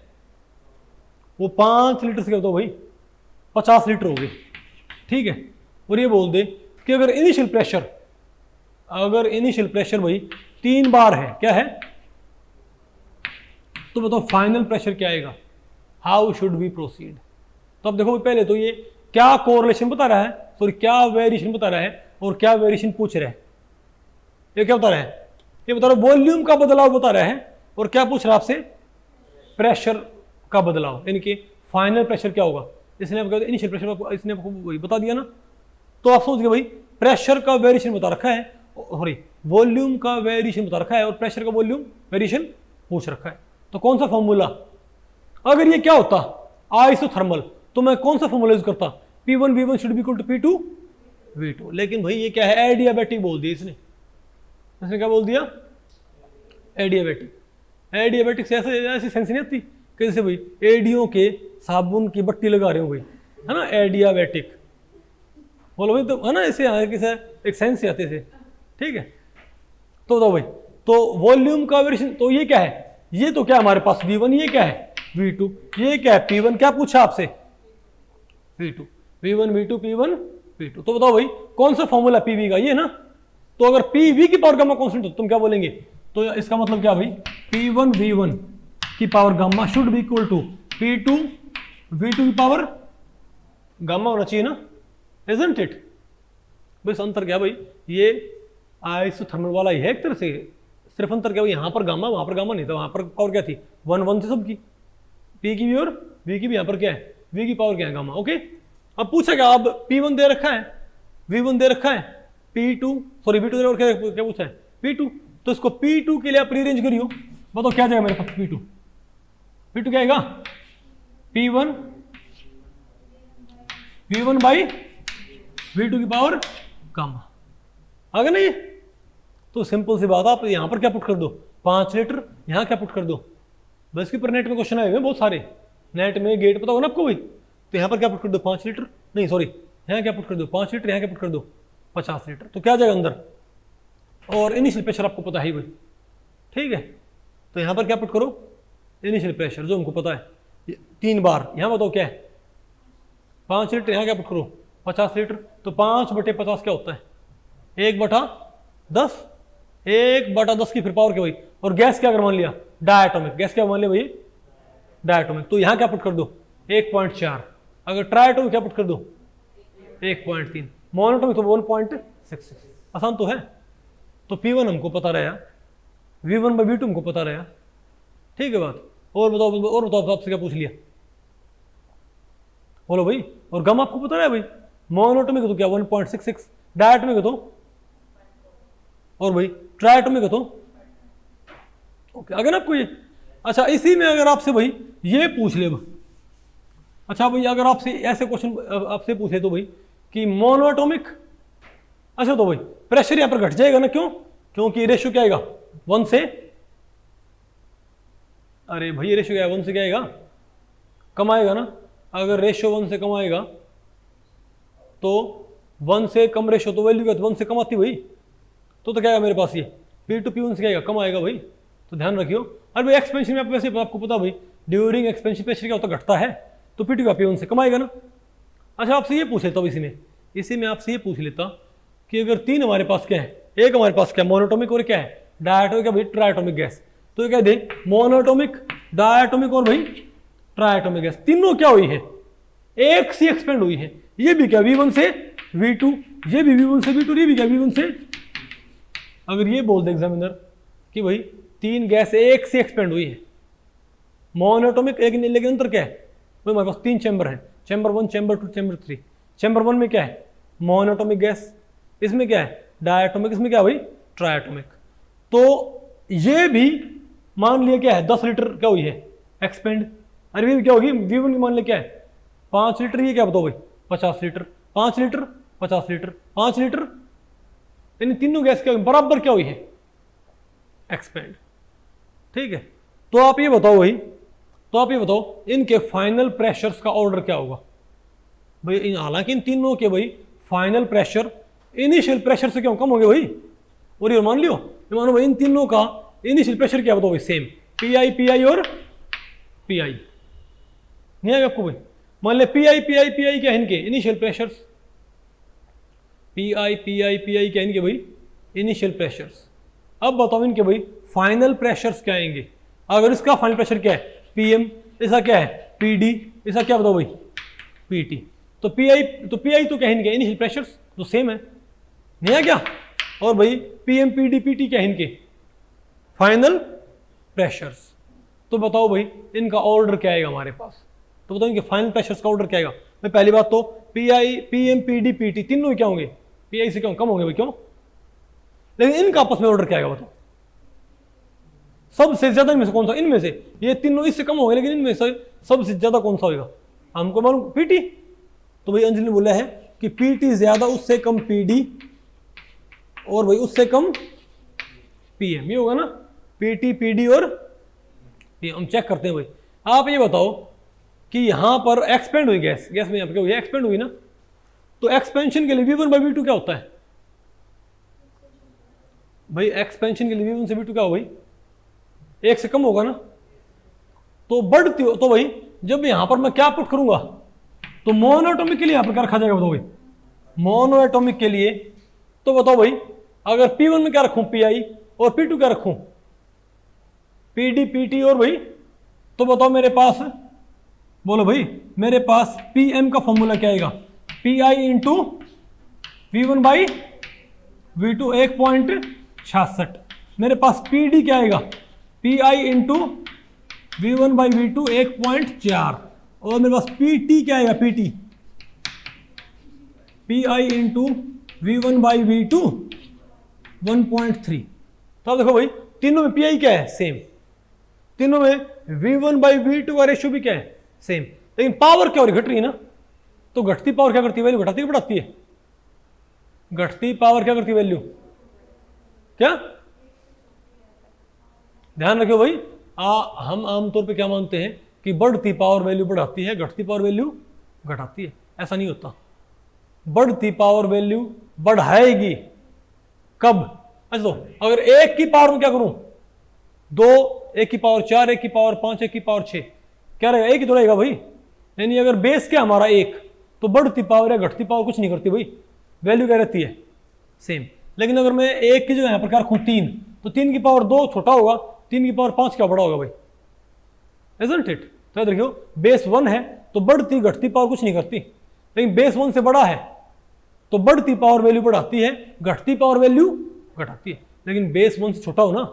वो 5 लीटर से क्या होता है भाई, 50 लीटर हो गए, ठीक है। और ये बोल दे कि अगर इनिशियल प्रेशर भाई 3 बार है, क्या है, तो बताओ फाइनल प्रेशर क्या आएगा, हाउ शुड वी प्रोसीड। तो अब देखो पहले तो ये क्या कोरिलेशन बता रहा है, सॉरी क्या वेरिएशन बता रहा है, और क्या वेरिएशन पूछ रहा है, ये क्या बता रहा है, ये बता रहा है वॉल्यूम का बदलाव बता रहा है, और क्या पूछ रहा है आपसे, प्रेशर का बदलाव, यानी कि फाइनल प्रेशर क्या होगा। इसने आपको इनिशियल प्रेशर इसने आपको वही बता दिया ना, तो आप समझ गए भाई प्रेशर का वेरिएशन बता रखा है, सॉरी वॉल्यूम का वेरिएशन बता रखा है, और प्रेशर का वॉल्यूम वेरिएशन पूछ रखा है। तो कौन सा फॉर्मूला, अगर ये क्या होता आइसोथर्मल, तो मैं कौन सा फॉर्मूला यूज करता, P1 V1 should be equal to P2 V2। लेकिन भाई ये क्या है, एडियाबैटिक बोल दिया इसने क्या बोल दिया, एडियाबैटिक से ऐसी सेंस नहीं आती, कैसे भाई एडियो के साबुन की बट्टी लगा रहे हो भाई, है ना, एडियाबैटिक बोलो भाई, तो है ना, ऐसे किसे एक सेंस से आते थे, ठीक है। तो बताओ भाई, तो वॉल्यूम का वेरिएशन, तो ये क्या है, ये तो क्या हमारे पास V1, ये क्या है V2, ये क्या है P1, क्या पूछा आपसे V2, V1 V2 P1 P2। तो बताओ भाई कौन सा फॉर्मूला PV का, ये ना। तो अगर PV की पावर गामा कांस्टेंट हो तुम क्या बोलेंगे, तो इसका मतलब क्या भाई, P1 V1 की power gamma should be equal to P2 V2 की पावर गामा होना चाहिए ना, इजंट इट। बस अंतर क्या भाई, ये आइसोथर्मल वाला ही है एक तरह से, सिर्फ अंतर क्या भाई, यहां पर गामा वहां पर गामा नहीं था, वहां पर पावर क्या थी 1 1 थी सबकी, P की भी और V की भी, यहां पर क्या है V की पावर क्या है गामा, ओके। अब पूछा क्या, अब P1 दे रखा है, V1 दे रखा है, P2 सॉरी V2 दे रखा है, क्या पूछा है P2, तो इसको P2 के लिए आप रीअरेंज करियो, बताओ क्या जाएगा मेरे पास, P2 क्या आएगा, P1 V1 बाई V2 की पावर गामा, आ गया ना ये। तो सिंपल सी बात, आप यहां पर क्या पुट कर दो 5 लीटर, यहां क्या पुट कर दो, बस के पर नेट में क्वेश्चन आए हुए बहुत सारे, नेट में गेट पता हो ना आपको भाई, तो यहां पर क्या पुट कर दो 5 लीटर, नहीं सॉरी यहां क्या पुट कर दो 5 लीटर, यहां क्या पुट कर दो 50 लीटर, तो क्या जाएगा अंदर, और इनिशियल प्रेशर आपको पता है भाई, ठीक है। तो यहां पर क्या पुट करो, इनिशियल प्रेशर जो हमको पता है 3 बार, यहां बताओ क्या है 5 लीटर, यहां क्या पुट करो 50 लीटर, तो 5/50 क्या होता है 1/10, 1/10 की फिर पावर क्या भाई, और गैस क्या अगर मान लिया डायटोमिक, गैस क्या मान लिया भाई डायटोमिक, तो यहां क्या पुट कर दो 1.4, अगर ट्राइटोमिक क्या पुट कर दो 1.3, मोनोटोमिक तो 1.66। आसान तो है। तो P1 हमको पता रहा, V1/V2 हमको पता रहा, ठीक है बात। और बताओ आपसे क्या पूछ लिया, बोलो भाई। और गम आपको पता रहा भाई, मोनोटोमिक तो क्या 1.66, डायटोमिक तो, और भाई ट्राइटोमिक तो ओके, अगर आपको ये, अच्छा इसी में अगर आपसे भाई ये पूछ ले, अच्छा भाई अगर आपसे ऐसे क्वेश्चन आपसे पूछे तो भाई कि मोनोटोमिक, अच्छा तो भाई प्रेशर यहां पर घट जाएगा ना, क्यों? क्योंकि रेशियो क्या आएगा 1 से, अरे भाई रेशियो क्या है 1 से क्या आएगा, कम आएगा ना। अगर रेशियो 1 से कम आएगा तो 1 से कम रेशियो तो वैल्यू क्या 1 से कम आती भाई, तो क्या आएगा मेरे पास ये P2P1 से क्या आएगा, कम आएगा भाई। तो ध्यान रखियो। और भाई एक्सपेंशन में वैसे आपको पता भाई ड्यूरिंग एक्सपेंशन प्रेशर क्या होता है, घटता है, तो P2P1 से कम आएगा ना। अच्छा आपसे ये पूछ लेता हूँ इसी में आपसे ये पूछ लेता कि अगर 3 हमारे पास क्या है, एक हमारे पास क्या मोनोटोमिक और क्या है डायटोमिक, क्या भाई ट्राइटोमिक गैस, तो ये क्या दे मोनोटोमिक, डायटोमिक और भाई ट्राइटोमिक गैस, तीनों क्या हुई है एक से एक्सपेंड हुई है। ये भी क्या V1 से V2, ये भी V1 से V2, ये भी क्या V1 से, अगर ये बोल दे एग्जामिनर कि भाई 3 गैस एक से एक्सपेंड हुई है मोनोटोमिक, लेकिन अंतर क्या है भाई, हमारे पास 3 चैम्बर है, चैम्बर 1, चैम्बर 2, चैम्बर 3। चैम्बर 1 में क्या है मोनोटोमिक गैस, इसमें क्या है डायटोमिक, इसमें क्या है भाई ट्राइटोमिक। तो ये भी मान लिया क्या है 10 लीटर क्या हुई है एक्सपेंड, अरे ये क्या होगी V1 की मान लिया क्या है 5 लीटर, ये क्या बताओ भाई 50 लीटर, 5 लीटर 50 लीटर 5 लीटर, इन तीनों गैस क्या बराबर क्या हुई है एक्सपेंड, ठीक है। तो आप ये बताओ भाई, तो आप ये बताओ इनके फाइनल प्रेशर्स का ऑर्डर क्या होगा भाई। हालांकि इन तीनों के भाई फाइनल प्रेशर इनिशियल प्रेशर से क्यों कम हो गए भाई, और ये मान लियो, ये मानो भाई इन तीनों का इनिशियल प्रेशर क्या बताओ भाई सेम, PI और PI नहीं आएगा आपको भाई। मान ले PI क्या है इनके इनिशियल प्रेशर्स, PI क्या है इनके भाई इनिशियल प्रेशर्स। अब बताओ इनके भाई फाइनल प्रेशर्स क्या आएंगे। अगर इसका फाइनल प्रेशर क्या है PM, इसका क्या है PD, इसका क्या बताओ भाई PT, तो PI तो क्या है इनके इनिशियल प्रेशर्स, तो सेम है नहीं है क्या। और भाई PM PD PT क्या है इनके फाइनल प्रेशर्स। तो बताओ भाई इनका ऑर्डर क्या आएगा हमारे पास, तो बताओ इनके फाइनल प्रेशर्स का ऑर्डर क्या आएगा भाई। पहली बात तो PM PD PT तीनों क्या होंगे PI से क्यों कम होंगे भाई, क्यों, लेकिन इनका आपस में ऑर्डर क्या आएगा बताओ, सबसे ज्यादा इनमें से कौन सा, इनमें से ये तीनों इससे कम हो गए, लेकिन इनमें से सबसे ज्यादा कौन सा होगा हमको मालूम PT। तो भाई अंजलि ने बोला है कि PT ज्यादा उससे कम PD और भाई उससे कम PM, ये होगा ना PT PD और PM। हम चेक करते हैं भाई। आप ये बताओ कि यहां पर एक्सपेंड हुई गैस में यहाँ पर क्या हुई एक्सपेंड हुई ना, तो एक्सपेंशन के लिए V1/V2 क्या होता है भाई, एक्सपेंशन के लिए V1 से V2 क्या हो भाई एक से कम होगा ना, तो बढ़ती हो। तो भाई जब यहां पर मैं क्या पुट करूंगा, तो मोनोएटॉमिक के लिए यहां पर क्या रखा जाएगा बताओ भाई, मोनोएटॉमिक के लिए तो बताओ भाई अगर P1 में क्या रखूं PI और P2 क्या रखूं PD PT, और भाई तो बताओ मेरे पास, बोलो भाई मेरे पास PM का फॉर्मूला क्या आएगा PI इंटू V1/V2 1.66, मेरे पास PD क्या आएगा PI इंटू V1/V2 1.4, और मेरे पास PT क्या आएगा PT PI इंटू V1/V2 1.3। तो आप देखो भाई तीनों में PI क्या है सेम, तीनों में V1/V2 का रेशियो भी क्या है सेम, लेकिन पावर क्या हो रही घट रही है ना। तो घटती पावर क्या करती है वैल्यू घटाती है बढ़ाती है, घटती पावर क्या करती है वैल्यू क्या, ध्यान रखियो भाई। हम आमतौर पे क्या मानते हैं कि बढ़ती पावर वैल्यू बढ़ाती है, घटती पावर वैल्यू घटाती है, ऐसा नहीं होता। बढ़ती पावर वैल्यू बढ़ाएगी कब, अच्छा तो अगर 1 की पावर में क्या करूं 2, 1 की पावर 4, 1 की पावर 5, 1 की पावर 6 क्या रहेगा 1 ही तो रहेगा भाई। यानी अगर बेस क्या हमारा 1, तो बढ़ती पावर या घटती पावर कुछ नहीं करती भाई, वैल्यू क्या रहती है सेम। लेकिन अगर मैं 1 की जगह यहां पर क्या रखूं 3, तो 3 की पावर 2 छोटा होगा, 3 की पावर 5 क्या बड़ा होगा भाई, isn't it। तो याद रखियो बेस 1 है तो बढ़ती घटती पावर कुछ नहीं करती, लेकिन बेस 1 से बड़ा है तो बढ़ती पावर वैल्यू बढ़ाती है, घटती पावर वैल्यू घटाती है। लेकिन बेस 1 से छोटा हो ना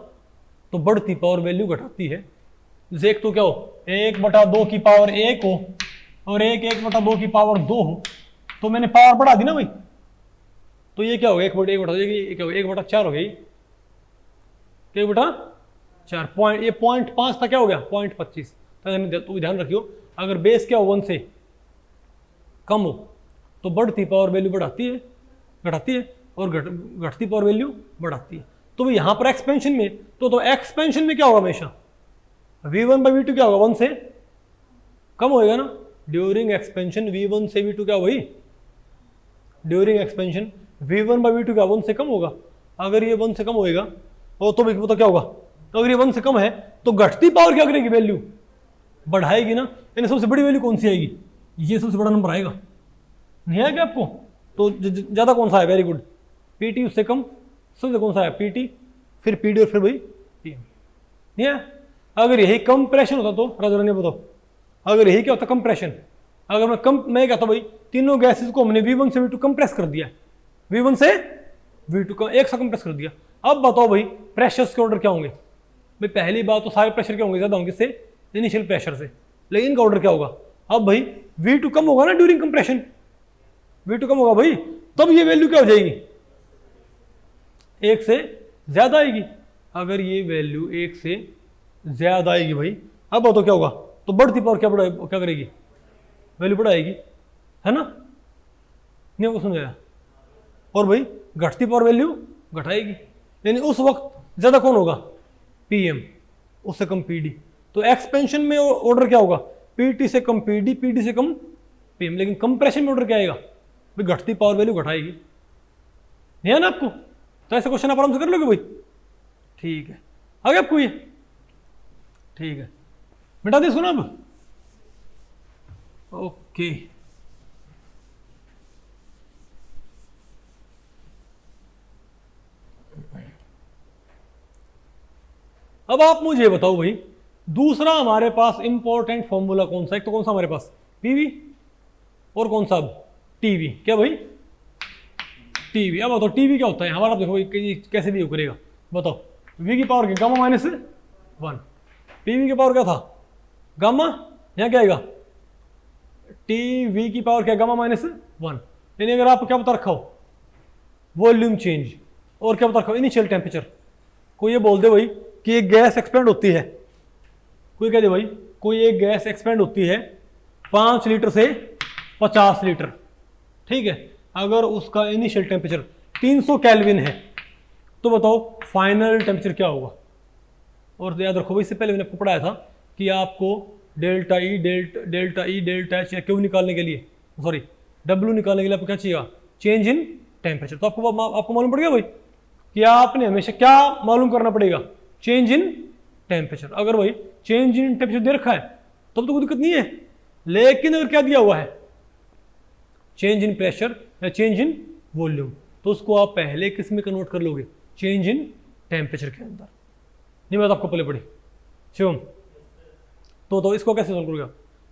तो बढ़ती पावर वैल्यू घटाती है। जैसे एक तो क्या हो, 1/2 की पावर 1 हो और 1/2 की पावर 2 हो, तो मैंने पावर बढ़ा दी ना भाई, तो ये क्या हो गया, 1/4 हो गई, 1/4 पॉइंट, ये 0.5 था, क्या हो गया 0.25। तो ध्यान रखियो, अगर बेस क्या हो 1 से कम हो तो बढ़ती पावर वैल्यू बढ़ाती है, घटाती है, और घटती पावर वैल्यू बढ़ाती है। तो यहाँ पर एक्सपेंशन में तो एक्सपेंशन में क्या होगा, हमेशा v1/v2 क्या होगा, 1 से कम होएगा ना। ड्यूरिंग एक्सपेंशन v1 से v2 क्या होगी, ड्यूरिंग एक्सपेंशन v1/v2 क्या 1 से कम होगा। अगर ये 1 से कम होएगा तो क्या होगा, तो अगर ये 1 से कम है तो घटती पावर क्या करेगी, वैल्यू बढ़ाएगी ना। यानी सबसे बड़ी वैल्यू कौन सी आएगी, ये सबसे बड़ा नंबर आएगा, नहीं आएगा आपको। तो ज्यादा कौन सा है, वेरी गुड, पीटी, उससे कम सबसे कौन सा है, पीटी, फिर पीडी और फिर भाई पीएम, नहीं है। अगर यही कंप्रेशन होता तो राजा ने बताओ, अगर यही क्या होता कंप्रेशन, अगर मैं कहता भाई तीनों गैसेस को हमने v1 से v2 कंप्रेस कर दिया, v1 से v2 का एक साथ कंप्रेस कर दिया। अब बताओ भाई प्रेशर्स के ऑर्डर क्या होंगे। भाई पहली बात तो सारे प्रेशर क्या होंगे, ज्यादा होंगे से इनिशियल प्रेशर से, लेकिन इनका ऑर्डर क्या होगा। अब भाई v2 कम होगा ना ड्यूरिंग कंप्रेशन, v2 कम होगा भाई, तब ये वैल्यू क्या हो जाएगी, 1 से ज्यादा आएगी। अगर ये वैल्यू 1 से ज्यादा आएगी भाई, अब बताओ क्या होगा, तो बढ़ती पावर क्या करेगी, वैल्यू बढ़ाएगी, है ना, नहीं होगा, समझाया। और भाई घटती पावर वैल्यू घटाएगी, यानी उस वक्त ज्यादा कौन होगा, पीएम, उससे कम पीडी। तो एक्सपेंशन में ऑर्डर क्या होगा, पीटी से कम पीडी, पीडी से कम पीएम। लेकिन कंप्रेशन में ऑर्डर क्या आएगा, भाई घटती पावर वैल्यू घटाएगी, नहीं है ना आपको। तो ऐसे क्वेश्चन आप आराम से कर लोगे भाई, ठीक है। आगे आपको ये ठीक है, मिटा दे इसको ना अब, ओके। अब आप मुझे बताओ भाई, दूसरा हमारे पास इंपॉर्टेंट फॉर्मूला कौन सा, एक तो कौन सा हमारे पास पीवी, और कौन सा अब टीवी, क्या भाई टीवी। अब बताओ टीवी क्या होता है हमारा, देखो भाई कैसे भी करेगा, बताओ v की पावर गामा -1, पीवी की पावर क्या था गामा, यहाँ क्या आएगा टी, वी की पावर क्या गामा -1। यानी अगर आप क्या बता रखा हो, वॉल्यूम चेंज, और क्या बता रखा हो, इनिशियल टेम्परेचर। कोई ये बोल दे भाई कि एक गैस एक्सपेंड होती है, कोई कह दे भाई कोई एक गैस एक्सपेंड होती है 5 लीटर से 50 लीटर, ठीक है। अगर उसका इनिशियल टेम्परेचर 300 केल्विन है, तो बताओ फाइनल टेम्परेचर क्या होगा। और याद रखो भाई, इससे पहले मैंने आपको पढ़ाया था कि आपको डेल्टा ई डेल्टा एच या क्यू निकालने के लिए, सॉरी डब्ल्यू निकालने के लिए आपको क्या चाहिए, चेंज इन टेम्परेचर। तो आपको मालूम पड़ गया भाई कि आपने हमेशा क्या मालूम करना पड़ेगा, चेंज इन टेम्परेचर। अगर भाई चेंज इन टेम्परेचर दे रखा है तब तो कोई दिक्कत नहीं है, लेकिन अगर क्या दिया हुआ है चेंज इन प्रेशर या चेंज इन वॉल्यूम, तो उसको आप पहले किस में कन्वर्ट कर लोगे, चेंज इन टेम्परेचर के अंदर। नहीं बात आपको पहले पड़ी शिवम, तो इसको कैसे सोल्व करोगे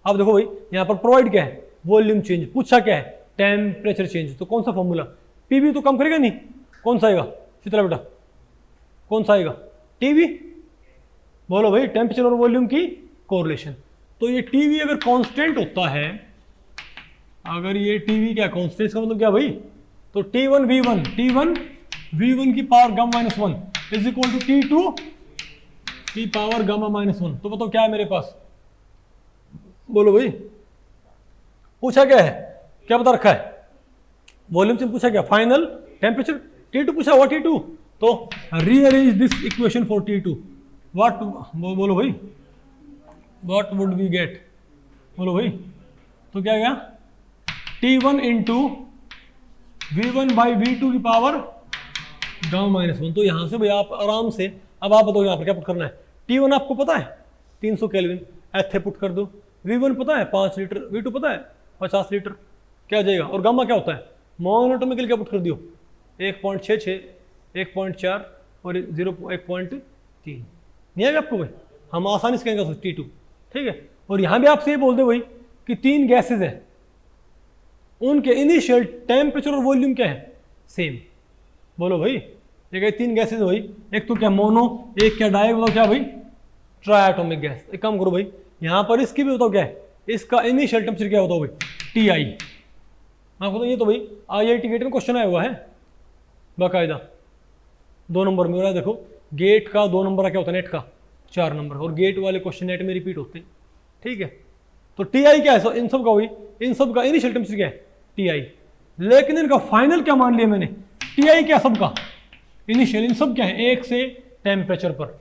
आप। देखो भाई यहाँ पर प्रोवाइड क्या है, वॉल्यूम चेंज, पूछा क्या है टेम्परेचर चेंज, तो कौन सा फॉर्मूला, पीवी तो कम करेगा नहीं, कौन सा आएगा शीतला बेटा, कौन सा आएगा टीवी, बोलो भाई टेम्परेचर और वॉल्यूम की कोरिलेशन। तो ये टीवी अगर कांस्टेंट होता है, अगर ये टीवी क्या कांस्टेंट का मतलब क्या भाई, तो T1 V1 की power gamma -1 is equal to T2 की पावर गामा -1। तो बताओ क्या है मेरे पास, बोलो भाई पूछा क्या है, क्या बता रखा है, वॉल्यूम से पूछा क्या, फाइनल टेम्परेचर, T2 पूछा हुआ T2। तो rearrange this equation for T2, what, बोलो भाई व्हाट वुड वी गेट, बोलो भाई, तो क्या गया T1 इंटू V1/V2 की पावर गामा -1। तो यहां से भाई आप आराम से, अब आप बताओ यहाँ पर क्या पुट करना है, T1 आपको पता है 300 केल्विन, ऐथे पुट कर दो, V1 पता है 5 लीटर, V2 पता है 50 लीटर, क्या आ जाएगा, और गामा क्या होता है मोनोटोमिकल, क्या पुट कर दियो 1.66, 1.4 और 1.3, नहीं आएगा आपको भाई, हम आसानी से कहेंगे T2, ठीक है। और यहाँ भी आपसे ये बोल दे भाई कि 3 गैसेज है उनके इनिशियल टेम्परेचर और वॉल्यूम क्या है, सेम। बोलो भाई, ये तीन गैसेज है भाई, एक तो क्या मोनो, एक क्या डाई, बताओ क्या भाई, ट्राइएटॉमिक गैस। एक काम करो भाई, यहाँ पर इसकी भी बताओ क्या है, इसका इनिशियल टेम्परेचर क्या होता है भाई, टीआई। आपको तो ये तो भाई IIT गेट में क्वेश्चन आया हुआ है बाकायदा, 2 नंबर में हो रहा है। देखो गेट का 2 नंबर क्या होता है, नेट का 4 नंबर, और गेट वाले क्वेश्चन नेट में रिपीट होते हैं, ठीक है। तो टीआई क्या है इन सब का हुई, इन सब का इनिशियल टेम्परेचर क्या है, टीआई। लेकिन इनका फाइनल क्या मान लिया मैंने, टीआई क्या सबका इनिशियल, इन सब क्या है 1 से टेम्परेचर पर।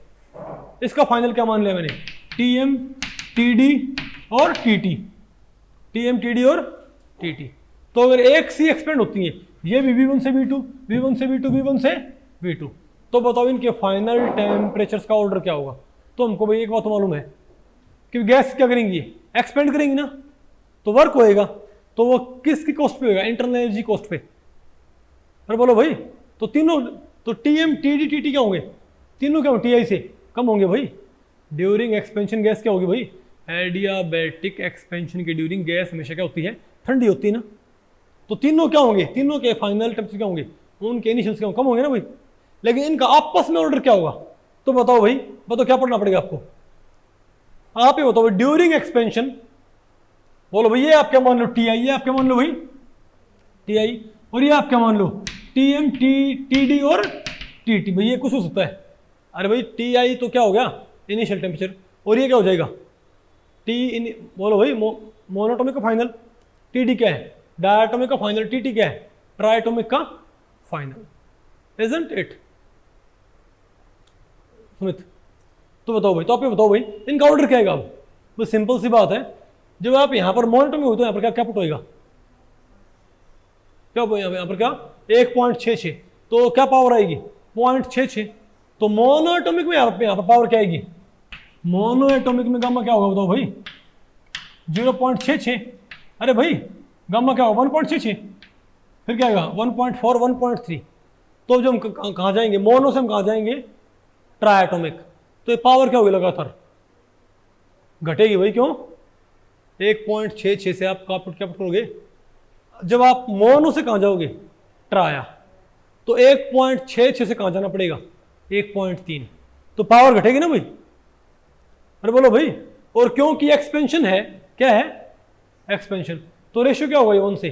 इसका फाइनल क्या मान लिया मैंने, टीएम टीडी और टीटी, टीएम टीडी और टीटी। तो अगर एक सी एक्सपेंड होती है, ये भी V1 से V2, V1 से V2, V1 से V2, तो बताओ इनके फाइनल टेम्परेचर्स का ऑर्डर क्या होगा। तो हमको भाई एक बात तो मालूम है कि गैस क्या करेंगी, एक्सपेंड करेंगी ना, तो वर्क होएगा, तो वो किसकी कॉस्ट पे होगा, इंटरनल एनर्जी कॉस्ट पे। पर बोलो भाई, तो तीनों, तो टीएम टीडी टीटी क्या होंगे, तीनों क्या होंगे टीआई से कम होंगे भाई। ड्यूरिंग एक्सपेंशन गैस क्या होगी भाई, एडियाबैटिक एक्सपेंशन के ड्यूरिंग गैस हमेशा क्या होती है, ठंडी होती है ना। तो तीनों क्या होंगे, तीनों के फाइनल टेम्परेचर क्या होंगे, उनके इनिशियल्स क्या कम होंगे ना भाई। लेकिन इनका आपस में ऑर्डर क्या होगा, तो बताओ भाई, बताओ क्या पढ़ना पड़ेगा आपको, आप ही बताओ। ड्यूरिंग एक्सपेंशन, बोलो भाई, ये आप क्या मान लो टीआई, ये आप क्या मान लो भाई टीआई, और ये आप क्या मान लो टीएम टीडी और टीटी। भाई ये कुछ हो सकता है, अरे भाई टीआई तो क्या हो गया इनिशियल टेम्परेचर, और ये क्या हो जाएगा बोलो भाई मोनोटोमिक का फाइनल, टीडी क्या है डायटोमिक का फाइनल, टीटी क्या है ट्राइटोमिक का फाइनल, इजंट इट सुमित। तो बताओ भाई, तो आप ये बताओ भाई इनका ऑर्डर क्या है। अब बस सिंपल सी बात है, जब आप यहां पर मोनोटोमिक होते हो, यहाँ पर क्या क्या पुट होएगा, क्या यहाँ पर क्या 1.66, तो क्या पावर आएगी 0.66। तो मोनोएटोमिक में यहाँ पर पावर क्या आएगी, मोनोएटोमिक में गामा क्या होगा बताओ भाई 0.66। अरे भाई गामा क्या होगा 1.66, फिर क्या आएगा 1.4 1.3। तो जब हम कहाँ जाएंगे, मोनो से हम कहाँ जाएंगे ट्राइएटोमिक, तो ये पावर क्या होगी लगातार घटेगी भाई। क्यों 1.66 से आप क्या पुट करोगे, जब आप मोनो से कहाँ जाओगे ट्राया, तो 1.66 से कहाँ जाना पड़ेगा 1.3, तो पावर घटेगी ना भाई। अरे बोलो भाई, और क्योंकि एक्सपेंशन है, क्या है एक्सपेंशन, तो रेशियो क्या होगा 1 से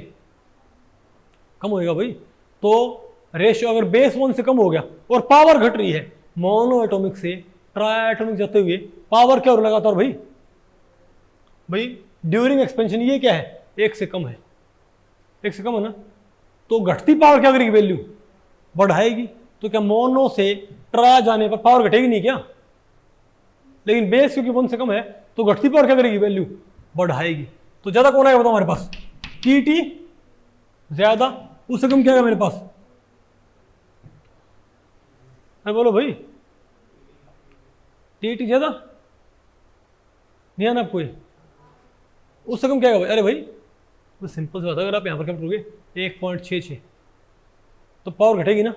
कम होएगा भाई। तो रेशियो अगर बेस 1 से कम हो गया और पावर घट रही है, मोनो एटॉमिक से ट्राइएटॉमिक जाते हुए पावर क्या हो लगातार भाई, भाई ड्यूरिंग एक्सपेंशन ये क्या है 1 से कम है, 1 से कम है ना, तो घटती पावर क्या करेगी वैल्यू बढ़ाएगी। तो क्या मोनो से ट्रा जाने पर पावर घटेगी नहीं क्या, लेकिन बेस क्योंकि 1 से कम है तो घटती पावर क्या करेगी वैल्यू बढ़ाएगी। तो ज्यादा कौन आएगा बताओ हमारे पास, टीटी ज्यादा, उससे कम क्या आएगा मेरे पास, अरे बोलो भाई टीटी ज्यादा नहीं आना आपको, उससे कम क्या आएगा भाई। अरे भाई वो सिंपल सी बात है, अगर आप यहाँ पर क्या करोगे 1.66 तो पावर घटेगी ना,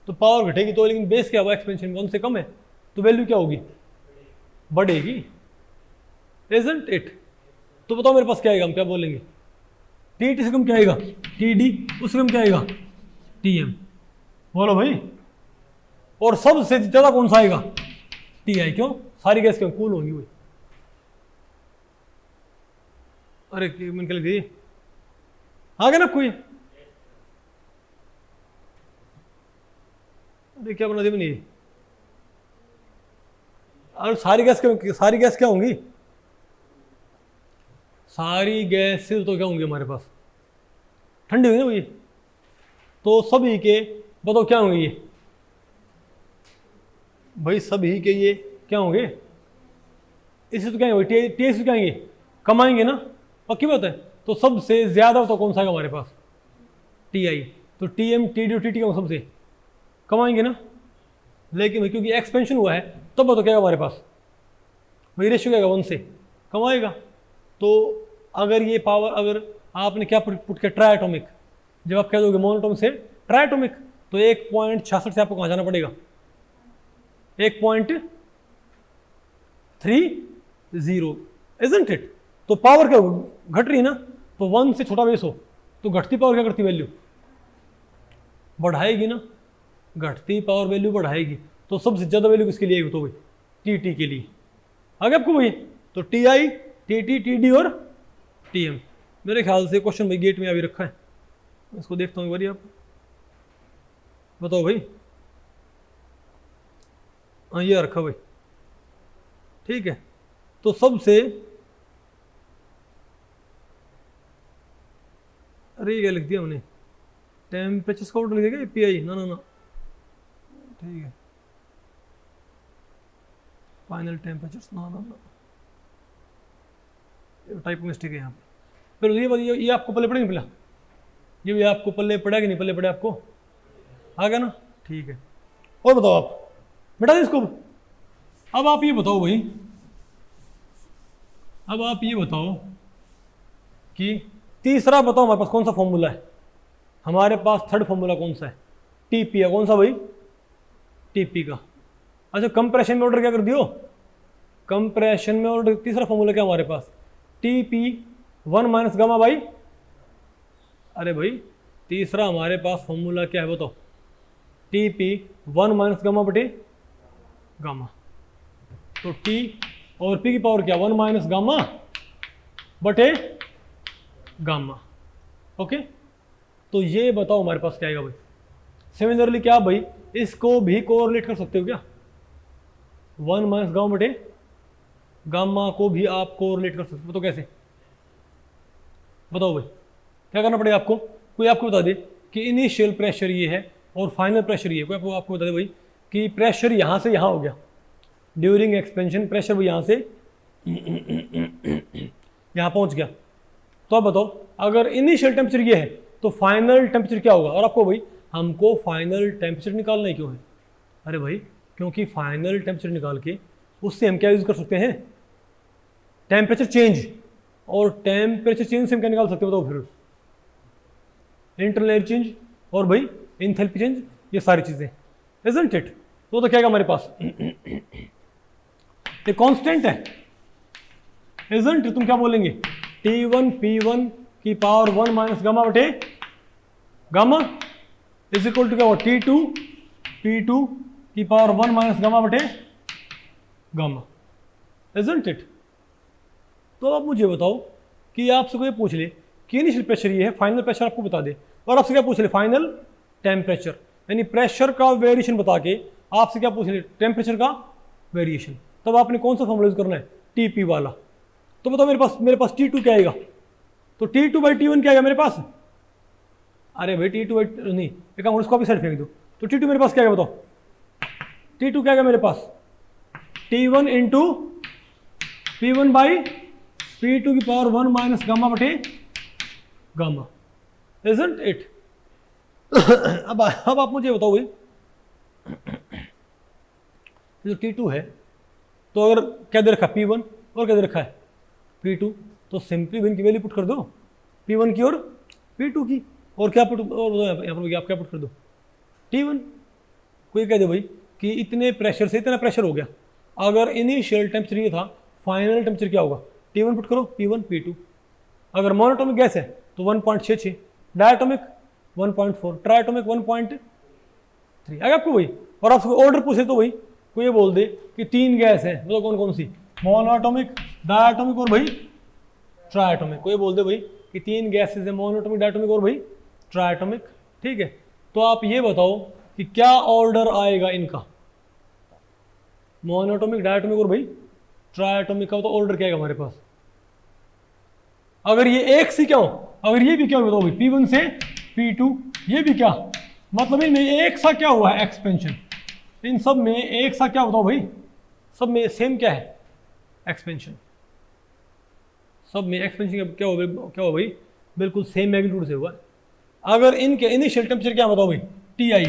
तो पावर घटेगी तो, लेकिन बेस क्या हुआ एक्सपेंशन 1 से कम है तो वैल्यू क्या होगी बढ़ेगी, इजंट इट। तो बताओ मेरे पास क्या आएगा, हम क्या बोलेंगे, टीटी से कम क्या आएगा टीडी, उससे कम क्या आएगा टीएम, बोलो भाई। और सबसे ज्यादा कौन सा आएगा टीआई, क्यों सारी गैस क्यों कूल होंगी भाई। अरे मैंने कह ली आ गया ना कोई, अरे क्या बना दी मैंने, और सारी गैस क्या, सारी गैस क्या होंगी, सारी गैस तो क्या होंगी हमारे पास ठंडी होंगी ना भाई। तो सभी के बताओ क्या होंगे ये भाई, सभी के ये क्या होंगे, इससे तो क्या होंगे टी से क्या आएंगे कमाएंगे ना, पक्की बात है। तो सबसे ज्यादा तो कौन सा है हमारे पास टीआई, तो टीएम टीडी और टीटी का सबसे कमाएंगे ना। लेकिन भाई क्योंकि एक्सपेंशन हुआ है तब तो क्या हमारे पास वही रेशियो क्या 1 से कमाएगा। तो अगर ये पावर, अगर आपने क्या पुट किया ट्राइएटॉमिक, जब आप कह दोगे मोनोटोमिक से ट्राइएटॉमिक, तो 1.66 से आपको कहाँ जाना पड़ेगा 1.30, इजंट इट। तो पावर क्या घट रही है ना, तो 1 से छोटा बेस हो तो घटती पावर क्या करती वैल्यू, बढ़ाएगी ना, घटती पावर वैल्यू बढ़ाएगी। तो सबसे ज़्यादा वैल्यू किसके लिए तो भाई टी टी के लिए। आगे आपको भाई तो T I T T T D और टी एम। मेरे ख्याल से क्वेश्चन भाई गेट में अभी रखा है, इसको देखता हूँ एक बारी, आप बताओ भाई। हाँ ये रखा भाई, ठीक है। तो सबसे, अरे ये क्या लिख दिया हमने, टेम्परेचर का ऑर्डर लिखेगा एपीआई, ना ना ना, ठीक है, फाइनल टेम्परेचर, ना ना ना, टाइप मिस्टेक है यहाँ पे। फिर ये बताइए, ये आपको पल्ले पड़ेगा पहला, ये भी आपको पल्ले पड़ा कि नहीं पल्ले पड़े आपको, आ गया ना, ठीक है। और बताओ आप, बेटा इसको। अब आप ये बताओ भाई, अब आप ये बताओ कि तीसरा बताओ हमारे पास कौन सा फॉर्मूला है। हमारे पास थर्ड फॉर्मूला कौन सा है, टीपी है। कौन सा भाई, टीपी का। अच्छा कंप्रेशन में ऑर्डर क्या कर दियो, कंप्रेशन में ऑर्डर तीसरा फॉर्मूला क्या हमारे पास, टीपी 1 माइनस गामा बाई, अरे भाई तीसरा हमारे पास फॉर्मूला क्या है बताओ, टीपी 1 माइनस गामा बटे गामा। तो टी और पी की पावर क्या, 1 माइनस गामा बटे गामा। ओके, तो ये बताओ हमारे पास क्या आएगा भाई। सिमिलरली क्या भाई, इसको भी कोरिलेट कर सकते हो क्या, 1 माइनस गामा बटे गामा को भी आप कोरिलेट कर सकते हो। तो कैसे बताओ भाई, क्या करना पड़ेगा आपको, कोई आपको बता दे कि इनिशियल प्रेशर ये है और फाइनल प्रेशर ये है। कोई आपको बता दे भाई कि प्रेशर यहाँ से यहाँ हो गया ड्यूरिंग एक्सपेंशन, प्रेशर वो यहाँ से यहाँ पहुँच गया। तो आप बताओ अगर इनिशियल टेम्परेचर ये है तो फाइनल टेम्परेचर क्या होगा। और आपको भाई हमको फाइनल टेम्परेचर निकालना ही क्यों है, अरे भाई क्योंकि फाइनल टेम्परेचर निकाल के उससे हम क्या यूज़ कर सकते हैं, टेम्परेचर चेंज। और टेम्परेचर चेंज से हम क्या निकाल सकते हैं बताओ फिर, इंटरनल एयर चेंज और भाई एंथैल्पी चेंज, ये सारी चीज़ें, इजंट इट। तो क्या है हमारे पास ये कांस्टेंट है, इजंट इट। तुम क्या बोलेंगे, T1 P1 की पावर 1 माइनस गामा बटे गामा इज इक्वल टू क्या हुआ, T2 P2 की पावर 1 माइनस गामा बटे गामा, इजंट इट। तो आप मुझे बताओ कि आपसे कोई पूछ ले कि इनिशियल प्रेशर ये है, फाइनल प्रेशर आपको बता दे, और आपसे क्या पूछ ले, फाइनल टेम्परेचर, यानी प्रेशर का वेरिएशन बता के आपसे क्या पूछ ले, टेम्परेचर का वेरिएशन। तब आपने कौन सा फॉर्मूला यूज करना है, टीपी वाला। तो बताओ मेरे पास T2 क्या आएगा, तो T2 बाई T1 क्या आएगा मेरे पास, अरे भाई T2 बाई नहीं, एक काम उसको भी साइड फेंक दो। तो T2 मेरे पास क्या आएगा बताओ, T2 क्या आएगा मेरे पास, T1 into P1 by P2 की पावर 1 माइनस गामा बटे गामा, इजंट इट। अब आप मुझे बताओ भाई, जो T2 है तो अगर क्या दे रखा है P1 और क्या दे रखा है P2, तो सिंपली इनकी वैल्यू पुट कर दो, P1 की और P2 की, और क्या पुट, और यहाँ पर आप क्या पुट कर दो, T1। कोई कह दे भाई कि इतने प्रेशर से इतना प्रेशर हो गया, अगर इनिशियल टेम्परेचर ये था, फाइनल टेम्परेचर क्या होगा, T1 पुट करो, P1 P2। अगर मोनोटोमिक गैस है तो 1.66, डायटोमिक 1.4, ट्राइटोमिक 1.3। अगर आपको भाई और आपसे ऑर्डर पूछे तो भाई कोई ये बोल दे कि 3 गैस है, मतलब कौन कौन सी, मोनोटोमिक, डायटोमिक और भाई ट्राइटोमिक। कोई बोल दे भाई कि 3 गैसेस है, मोनोटोमिक, डायटोमिक और भाई ट्राइटोमिक, ठीक है। तो आप ये बताओ कि क्या ऑर्डर आएगा इनका, मोनोटोमिक, डायटोमिक और भाई ट्राइटोमिक का, तो ऑर्डर क्या आएगा हमारे पास। अगर ये एक से क्या हो, अगर ये भी क्या हो बताओ भाई, P1 से P2, ये भी क्या, मतलब इनमें एक सा क्या हुआ है, एक्सपेंशन। इन सब में एक सा क्या बताओ भाई, सब में सेम क्या है, एक्सपेंशन। सब में एक्सपेंशन क्या हुआ भाई, बिल्कुल सेम मैग्नीट्यूड से हुआ। अगर इनके इनिशियल टेम्परेचर क्या बताओ भाई, टी आई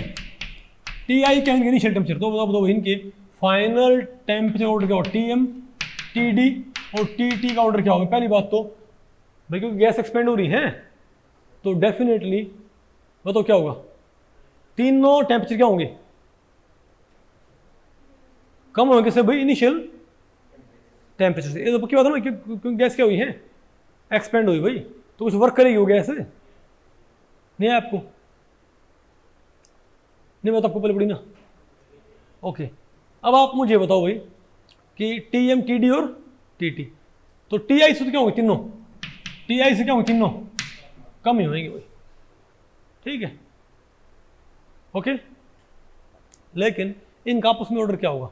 क्या इनके इनिशियल टेम्परेचर, तो बताओ इनके फाइनल टेम्परेचर ऑर्डर क्या होगा, TM, TD और TT का ऑर्डर क्या होगा। पहली बात तो भाई क्योंकि गैस एक्सपेंड हो रही है तो डेफिनेटली बताओ क्या होगा, तीनों टेम्परेचर क्या होंगे, कम होंगे से भाई इनिशियल टेम्परेचर से। ये तो पक्की बात है ना, क्योंकि गैस क्या हुई है, एक्सपेंड हुई भाई, तो कुछ वर्क करेगी वो गैस, नहीं है आपको? नहीं बता, आपको पहले पड़ी ना? ओके, अब आप मुझे बताओ भाई कि टी एम टी डी और टी टी, तो टी आई से तो क्या होंगे तीनों? टी आई से क्या होंगे तीनों? कम ही होंगे भाई, ठीक है, ओके। लेकिन इनका आपस में ऑर्डर क्या होगा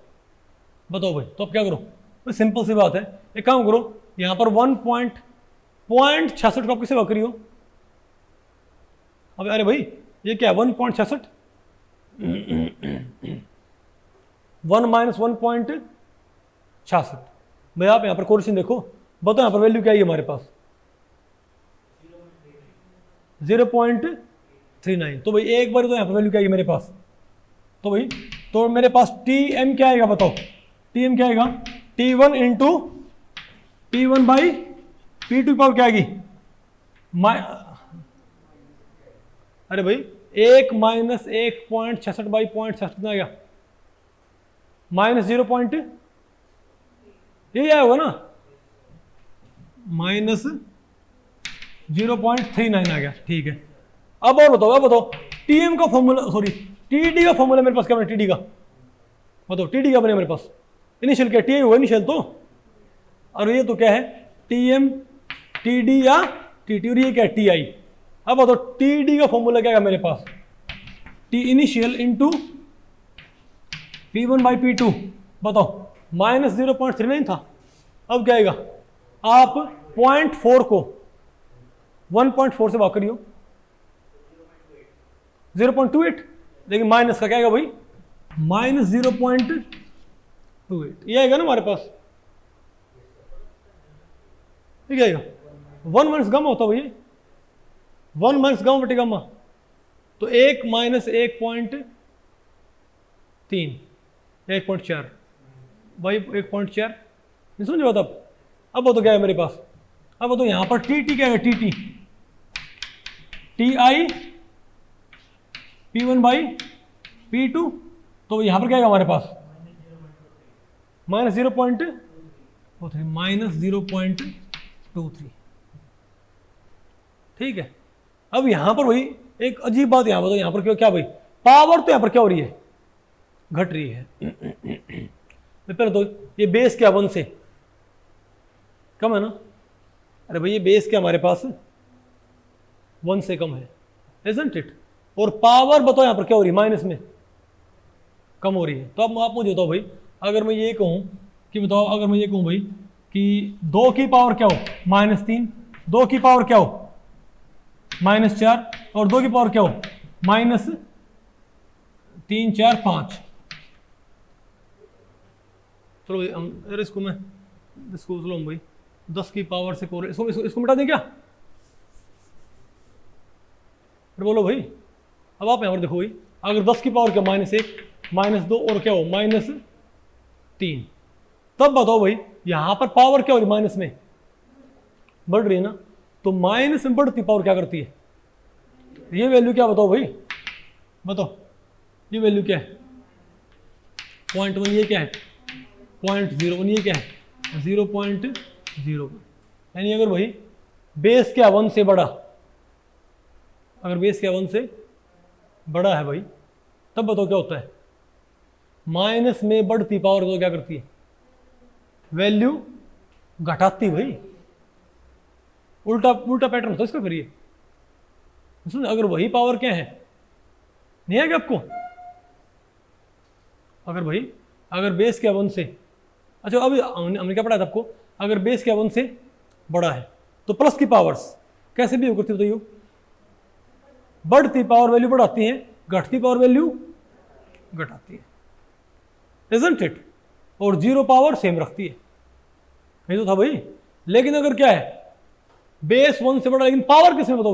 बताओ भाई? तो आप क्या करो भाई, सिंपल सी बात है, एक काम करो, यहां पर 1.66 को आप किसे वाक करियो? अब अरे भाई ये क्या है 1.66, 1 माइनस 1.66। भाई आप यहां पर कोरिलेशन देखो, बताओ यहां पर वैल्यू क्या है हमारे पास? 0.39। तो भाई एक बार तो यहां पर वैल्यू क्या है मेरे पास? तो भाई तो मेरे पास टी एम क्या आएगा बताओ? टी एम क्या आएगा? T1 into P1 by P2 power क्या आएगी? अरे भाई 1 माइनस 1.66 बाई 0.66 कितना आएगा? माइनस 0. यही आया होगा ना, माइनस 0.39 आ गया, ठीक है। अब और बताओ टीएम का फॉर्मूला, सॉरी टीडी का फॉर्मूला मेरे पास क्या बना? टीडी का बताओ, टीडी का बने मेरे पास? इनिशियल क्या? टी आई हुआ इनिशियल तो, और ये तो क्या है? टीएम टीडी या टीटी, और ये क्या है? T I. अब बताओ टीडी का फॉर्मूला क्या है मेरे पास? T initial into P1 by P2, बताओ माइनस 0.39 था, अब क्या आएगा? आप 0.4 को 1.4 से भाग करियो, 0.28, लेकिन माइनस का क्या आएगा भाई? माइनस 0.28, ये आएगा ना हमारे पास, ठीक आएगा। 1 माइनस गामा होता है भाई, 1 माइनस गामा बटे गामा, तो 1 माइनस 1.3, 1.4 भाई, 1.4 नहीं समझ बात? अब वो तो क्या है मेरे पास? अब वो तो यहां पर टी टी क्या है? T T T I P1 by P2, तो यहां पर क्या है हमारे पास? माइनस 0.23, माइनस 0.23, ठीक है। अब यहां पर वही एक अजीब बात, यहां पर तो यहां पर क्या भाई? पावर तो यहां पर क्या हो रही है? घट रही है। पहले तो ये बेस क्या 1 से कम है ना? अरे भाई ये बेस क्या हमारे पास 1 से कम है, isn't it? और पावर बताओ यहां पर क्या हो रही है? माइनस में कम हो रही है। तो अब आप मुझे बताओ भाई, अगर मैं ये कहूं कि बताओ, अगर मैं ये कहूं भाई कि 2 की पावर क्या हो? -3, 2 की पावर क्या हो? -4, और 2 की पावर क्या हो? -3, 4, 5। चलो भाई अरे इसको मैं भाई 10 की पावर से इसको मिटा दें क्या? बोलो भाई। अब आप यहां पर देखो भाई, अगर 10 की पावर क्या? -1, -2 और क्या हो? -3। तब बताओ भाई यहां पर पावर क्या हो रही? माइनस में बढ़ रही है ना? तो माइनस में बढ़ती पावर क्या करती है? ये वैल्यू क्या बताओ भाई? बताओ ये वैल्यू क्या है? 0.1, ये क्या है? 0.01, ये क्या है? 0.0। यानी अगर भाई बेस क्या 1 से बड़ा, अगर बेस क्या 1 से बड़ा है भाई, तब बताओ क्या होता है? माइनस में बढ़ती पावर तो क्या करती है? वैल्यू घटाती भाई। उल्टा पैटर्न होता है इसका। फिर ये अगर वही पावर क्या है, नहीं है क्या आपको? अगर भाई अगर बेस क्या 1 से, अच्छा अभी हमने क्या पढ़ा था आपको? अगर बेस क्या 1 से बड़ा है तो प्लस की पावर्स कैसे भी करती बताइए? बढ़ती पावर वैल्यू बढ़ाती है, घटती पावर वैल्यू घटाती है, isn't it? और 0 पावर सेम रखती है। नहीं तो था भाई। लेकिन अगर क्या है बेस 1 से बड़ा, लेकिन पावर किसमें बताओ?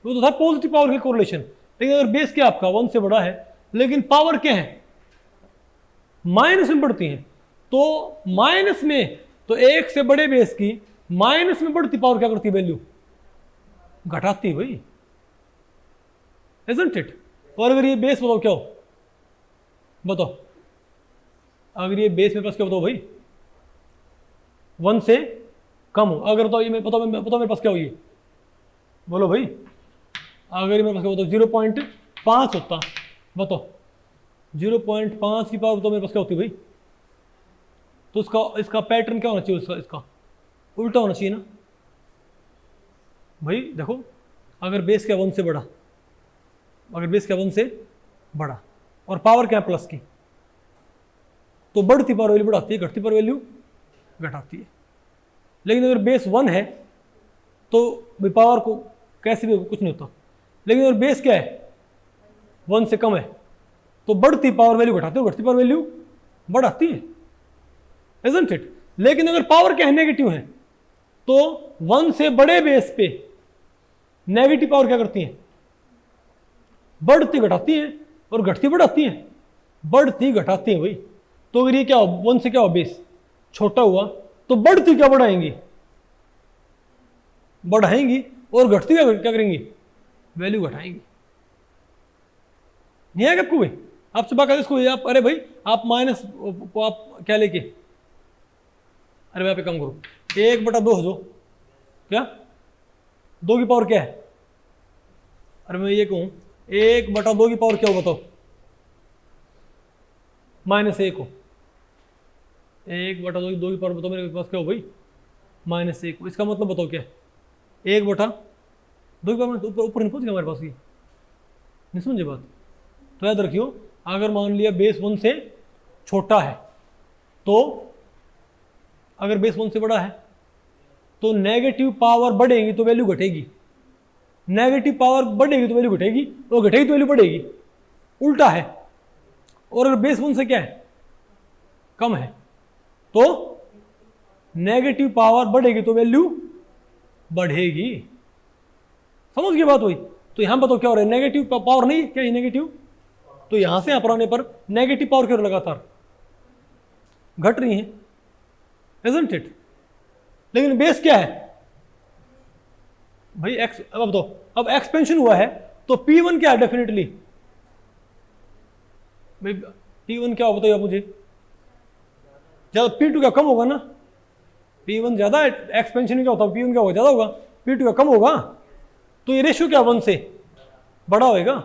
वो तो था पॉजिटिव पावर के कोरिलेशन। लेकिन अगर बेस क्या आपका 1 से बड़ा है, लेकिन पावर क्या है? माइनस में बढ़ती है, तो माइनस में, तो 1 से बड़े बेस की माइनस में बढ़ती पावर क्या करती है? वैल्यू घटाती है भाई, isn't it? और अगर ये बेस बताओ क्या हो? बताओ अगर ये बेस मेरे पास क्या बताओ भाई? 1 से कम हो। अगर तो ये बताओ मेरे पास क्या हो? ये बोलो भाई अगर ये मेरे पास क्या बताओ 0.5 होता, बताओ 0.5 की पावर तो मेरे पास क्या होती भाई, तो इसका पैटर्न क्या होना चाहिए, इसका उल्टा होना चाहिए ना भाई। देखो अगर बेस क्या 1 से बड़ा, अगर बेस क्या 1 से बड़ा और पावर क्या है प्लस की, तो बढ़ती पावर वैल्यू बढ़ाती है, घटती पावर वैल्यू घटाती है। लेकिन अगर बेस 1 है तो भाई पावर को कैसे भी कुछ नहीं होता। लेकिन अगर बेस क्या है 1 से कम है तो बढ़ती पावर वैल्यू घटाती है और घटती पावर वैल्यू बढ़ाती है, इजंट इट। लेकिन अगर पावर क्या है नेगेटिव है तो 1 से बड़े बेस पे नेगेटिव पावर क्या करती है, बढ़ती घटाती है और घटती बढ़ाती है, बढ़ती घटाती है भाई। तो अगर ये क्या हो 1 से क्या हो बेस छोटा हुआ तो बढ़ती क्या बढ़ाएंगी, बढ़ाएंगी और घटती क्या करेंगी, वैल्यू घटाएंगी। नहीं आएगा आपको भाई, आपसे बात इसको आप, अरे भाई आप माइनस आप क्या लेके, अरे भाई आप एक काम करो 1/2 हो, क्या 2 की पावर क्या है, अरे मैं ये कहूं 1/2 की पावर क्या हो बताओ, -1 हो। 1/2 की पावर बताओ मेरे पास क्या हो भाई, -1 हो। इसका मतलब बताओ क्या है, 1/2 की पावर ऊपर नहीं पहुंच गया हमारे पास, ये नहीं समझे बात। तो याद रखियो अगर मान लिया बेस 1 से छोटा है, तो अगर बेस 1 से बड़ा है तो नेगेटिव पावर बढ़ेगी तो वैल्यू घटेगी, नेगेटिव पावर बढ़ेगी तो वैल्यू घटेगी और घटेगी तो वैल्यू बढ़ेगी, उल्टा है। और अगर बेस 1 से क्या है कम है तो नेगेटिव पावर बढ़ेगी तो वैल्यू बढ़ेगी, समझ गए बात हुई। तो यहां बताओ क्या हो रहा है, नेगेटिव पावर नहीं क्या, ये नेगेटिव, तो यहां से यहां पर आने पर नेगेटिव पावर क्यों लगातार घट रही है, isn't it? लेकिन बेस क्या है भाई एक्स, अब बताओ अब एक्सपेंशन हुआ है तो P1 क्या है, डेफिनेटली भाई P1 क्या हो बताइए आप मुझे, ज्यादा P2 क्या कम होगा ना, P1 ज्यादा एक्सपेंशन में क्या होता है, P1 क्या होगा ज्यादा होगा, P2 क्या कम होगा। तो ये रेशियो क्या 1 से बड़ा होएगा,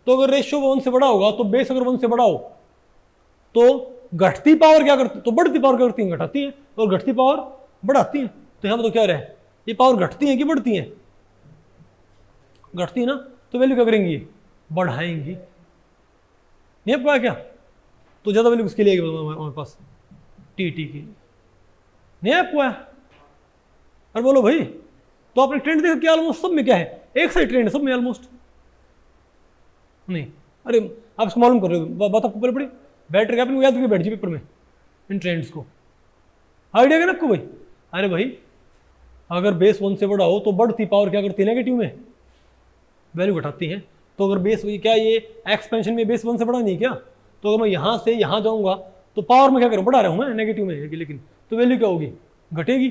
तो अगर रेशियो 1 से बड़ा होगा तो बेस अगर 1 से बड़ा हो तो घटती पावर क्या करती, तो बढ़ती पावर क्या करती है, घटाती है, और घटती पावर बढ़ाती है। तो यहां पर तो क्या रहे, ये पावर घटती है कि बढ़ती है, घटती है ना, तो वैल्यू क्या करेंगी, बढ़ाएंगी। नहीं आपको क्या, तो ज्यादा वैल्यू किसके लिए हमारे पास, टी के लिए। नहीं आपको आया, अरे बोलो भाई। तो आपने ट्रेंड देखा क्या, ऑलमोस्ट सब में क्या है एक साइड ट्रेंड है, सब में ऑलमोस्ट नहीं। अरे आप इसको मालूम कर रहे हो, बात आपको पहले पड़ी, बैटरी का याद करके बैठ जी पेपर में इन ट्रेंड्स को, आइडिया क्या ना आपको भाई। अरे भाई अगर बेस 1 से बड़ा हो तो बढ़ती पावर क्या करती है, नेगेटिव में वैल्यू घटाती है। तो अगर बेस क्या ये एक्सपेंशन में बेस 1 से बड़ा नहीं क्या, तो अगर मैं यहाँ से यहाँ जाऊँगा तो पावर में क्या करूँ, बढ़ा रहा हूँ मैं नेगेटिव में, लेकिन तो वैल्यू क्या होगी, घटेगी।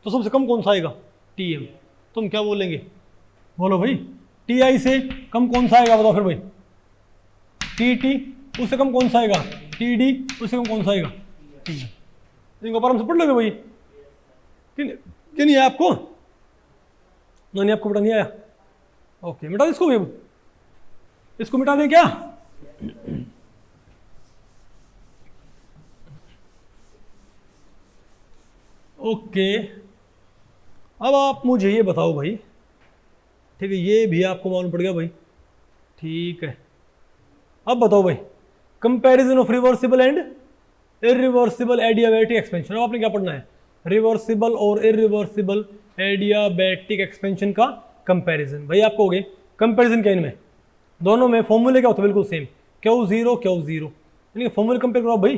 तो सबसे कम कौन सा आएगा, TM। तुम क्या बोलेंगे, बोलो भाई TI से कम कौन सा आएगा, बताओ फिर भाई। TT उससे कम कौन सा आएगा, TD उससे कम कौन सा आएगा, TM। इनको आराम से पढ़ लोगे भाई, क्या नहीं है आपको, नहीं आपको पता नहीं आया, ओके मिटा दे इसको भी, इसको मिटा दें क्या। ओके अब आप मुझे ये बताओ भाई, ठीक है ये भी आपको मालूम पड़ गया भाई, ठीक है। अब बताओ भाई comparison of reversible and irreversible adiabatic expansion. अब आपने क्या पढ़ना है, रिवर्सिबल और इरिवर्सिबल एडियाबैटिक एक्सपेंशन का कंपैरिजन। भाई आपको हो गए कंपैरिजन क्या इनमें, दोनों में फॉर्मूले क्या होते हैं बिल्कुल सेम, Q0 Q0, यानी फॉर्मूले कंपेयर करो भाई।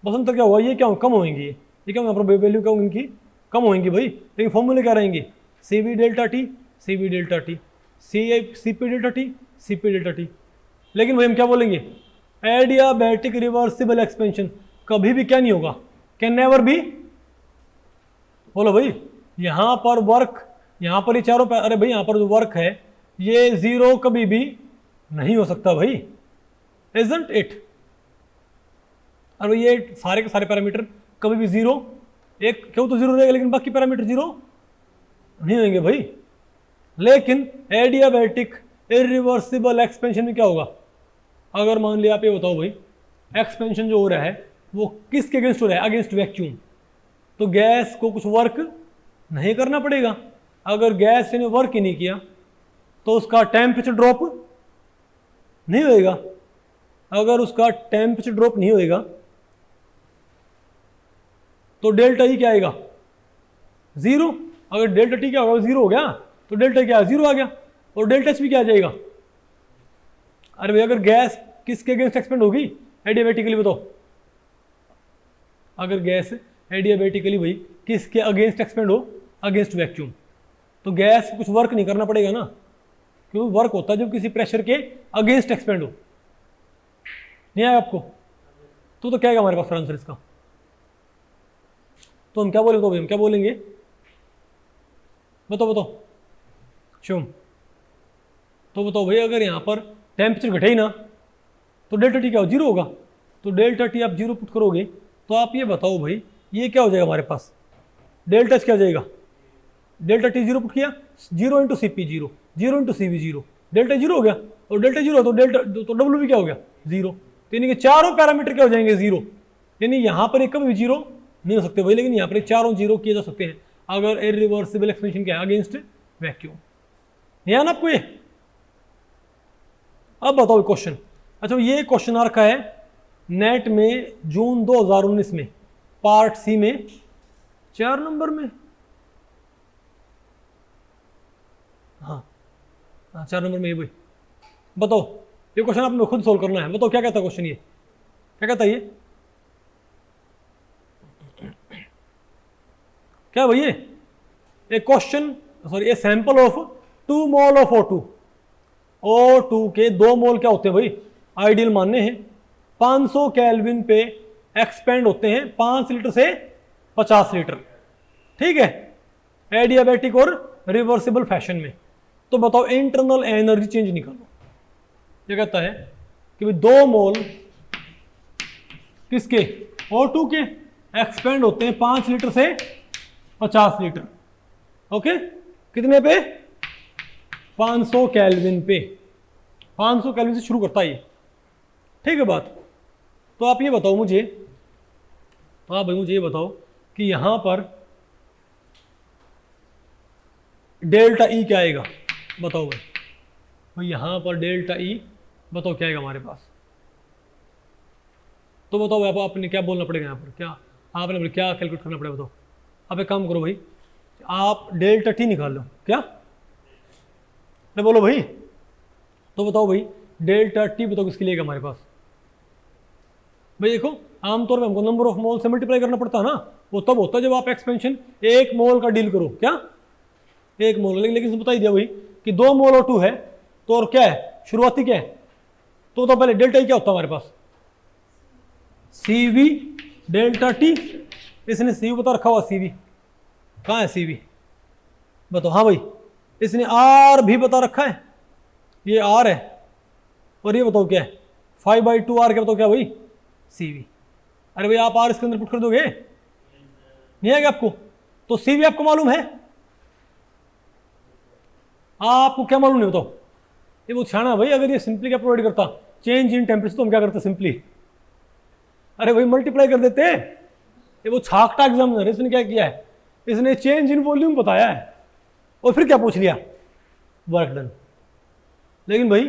बस अंतर क्या हुआ, ये क्या कम होंगी, ये क्या होगा, वैल्यू क्या होगी इनकी कम होंगी भाई, लेकिन फॉर्मूले क्या रहेंगे, CV delta T CV delta T, CP delta T CP delta T। लेकिन भाई हम क्या बोलेंगे, एडियाबैटिक रिवर्सिबल एक्सपेंशन कभी भी क्या नहीं होगा, कैन नेवर भी। बोलो भाई यहाँ पर वर्क, यहाँ पर ये चारों, अरे भाई यहाँ पर जो वर्क है ये 0 कभी भी नहीं हो सकता भाई, isn't it। अरे ये सारे के सारे पैरामीटर कभी भी 0, एक क्यों तो 0 रहेगा लेकिन बाकी पैरामीटर 0 नहीं होंगे भाई। लेकिन एडियाबैटिक इरिवर्सिबल एक्सपेंशन में क्या होगा? अगर मान लिया आप ये बताओ भाई एक्सपेंशन जो हो रहा है वो किसके अगेंस्ट हो रहा है? Against vacuum. तो गैस को कुछ वर्क नहीं करना पड़ेगा। अगर गैस ने वर्क ही नहीं किया तो उसका टेम्परेचर ड्रॉप नहीं होएगा। अगर उसका टेम्परेचर ड्रॉप नहीं होएगा तो डेल्टा ई क्या आएगा? जीरो। अगर डेल्टा टी क्या होगा? जीरो हो गया। तो डेल्टा क्या? जीरो आ गया। और डेल्टा एच भी क्या आ जाएगा? अरे भाई अगर गैस किसके अगेंस्ट एक्सपेंड होगी? एडियाबेटिकली बताओ। अगर गैस एडियाबेटिकली भाई किसके अगेंस्ट एक्सपेंड हो? Against vacuum. तो गैस कुछ वर्क नहीं करना पड़ेगा ना, क्योंकि वर्क होता है जब किसी प्रेशर के अगेंस्ट एक्सपेंड हो। नहीं आया आपको? तो क्या है हमारे पास आंसर इसका? तो हम क्या बोलेंगे? तो हम क्या बोलेंगे? बताओ शुम। तो बताओ भाई अगर यहाँ पर टेम्परेचर घटे ही ना तो डेल्टा टी क्या हो? जीरो होगा। तो डेल्टा टी आप जीरो पुट करोगे तो आप ये बताओ भाई ये क्या हो जाएगा हमारे पास? डेल्टा एच क्या हो जाएगा? डेल्टा टी जीरो पुट किया, zero into C P zero, zero into C V zero, delta zero हो गया। और डेल्टा जीरो तो डेल्टा तो डब्ल्यू भी क्या हो गया? जीरो। तो यानी कि चारों पैरामीटर क्या हो जाएंगे? जीरो। यानी यहाँ पर एक कभी भी जीरो नहीं हो सकते भाई, लेकिन यहाँ पर चारों जीरो किए जा सकते हैं अगर इरिवर्सिबल एक्सपेंशन क्या है? Against vacuum. ध्यान आपको ये। अब बताओ क्वेश्चन। अच्छा ये क्वेश्चन आ रखा है नेट में जून 2019 में, पार्ट सी में 4 नंबर में। हाँ 4 नंबर में ये भाई बताओ। ये क्वेश्चन आपने खुद सोल्व करना है। बताओ क्या कहता है क्वेश्चन? ये क्या कहता है? ये क्या भाई? ये question sorry a sample of 2 mole of O2। O2 के 2 मोल क्या होते हैं भाई? आइडियल मानने हैं 500 केल्विन पे एक्सपेंड होते हैं 5 लीटर से 50 लीटर। ठीक है, एडियाबैटिक और रिवर्सिबल फैशन में। तो बताओ इंटरनल एनर्जी चेंज निकालो। ये कहता है कि भाई 2 मोल किसके? O2 के एक्सपेंड होते हैं 5 लीटर से 50 लीटर। ओके, कितने पे? 500 केल्विन पे। 500 केल्विन से शुरू करता है ये। ठीक है बात। तो आप ये बताओ मुझे, तो आप भाई मुझे ये बताओ कि यहां पर डेल्टा ई क्या आएगा? बताओ भाई यहां पर डेल्टा ई बताओ क्या आएगा हमारे पास? तो बताओ आप आपने क्या बोलना पड़ेगा यहाँ पर? क्या आपने क्या कैलकुलेट करना पड़ेगा? बताओ। आप एक काम करो भाई, आप डेल्टा टी निकाल लो। क्या नहीं बोलो भाई? तो बताओ भाई डेल्टा टी बताओ किसके लिए हमारे पास? भाई देखो आमतौर पे हमको नंबर ऑफ मोल से मल्टीप्लाई करना पड़ता है ना। वो तब होता है जब आप एक्सपेंशन 1 मोल का डील करो। क्या 1 मोल? लेकिन बता ही दिया भाई कि 2 मोल O2 है तो और क्या है? शुरुआती क्या है? तो पहले डेल्टा ई क्या होता है हमारे पास? CV delta T. इसने CV बता रखा हुआ। CV कहाँ है? CV बताओ। हाँ भाई इसने R भी बता रखा है। ये R है और ये बताओ क्या है? 5/2R क्या बताओ क्या भाई? CV। अरे भाई आप R इसके अंदर पुट कर दोगे? नहीं आएगा आपको? तो CV आपको मालूम है? आपको क्या मालूम नहीं? बताओ। ये बहुत शाना भाई। अगर ये सिंपली क्या प्रोवाइड करता? Change in temperature. तो हम क्या करते? सिंपली अरे भाई मल्टीप्लाई कर देते। ये वो छाकटा एग्जामिनर, इसने क्या किया है? इसने चेंज इन वॉल्यूम बताया है और फिर क्या पूछ लिया? Work done. लेकिन भाई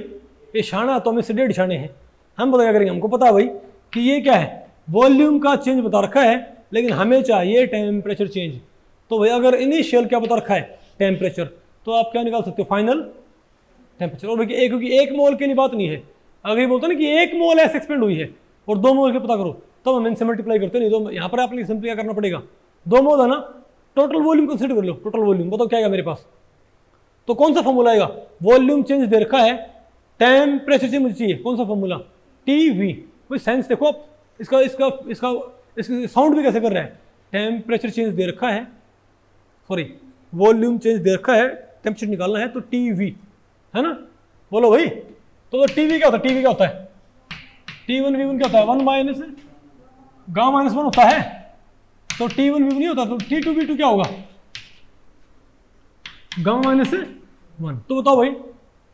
ये शाना तो हमें से 1.5 शाने हैं। हम पता क्या करेंगे? हमको पता है भाई कि ये क्या है? वॉल्यूम का चेंज बता रखा है, लेकिन हमें चाहिए टेम्परेचर चेंज। तो भाई अगर इनिशियल क्या बता रखा है? टेम्परेचर। तो आप क्या निकाल सकते हो? Final temperature. और भाई क्योंकि 1 मोल के लिए बात नहीं है। अगर ये बोलते ना कि 1 मोल ऐसे एक्सपेंड हुई है और 2 मोल के पता करो, तब हम इनसे मल्टीप्लाई करते नहीं। तो यहाँ पर आपने सिंपली क्या करना पड़ेगा? 2 मोल है ना, टोटल वॉल्यूम कंसीडर कर लो। टोटल वॉल्यूम बताओ क्या आएगा मेरे पास? तो कौन सा फॉर्मूला आएगा? वॉल्यूम चेंज दे रखा है, टेम्परेचर चेंज मुझे चाहिए। कौन सा फॉर्मूला? TV। कोई सेंस देखो आप इसका इसका इसका इसका साउंड भी कैसे कर रहा है? टेम्परेचर चेंज दे रखा है, सॉरी वॉल्यूम चेंज दे रखा है, टेम्परेचर निकालना है तो TV है ना। बोलो भाई। तो TV क्या होता है? TV क्या होता है? T1 V1 क्या होता है? 1 माइनस गामा माइनस 1 होता है। तो T1 V1 नहीं होता। तो T2 V2 क्या होगा? Gamma minus 1। तो बताओ भाई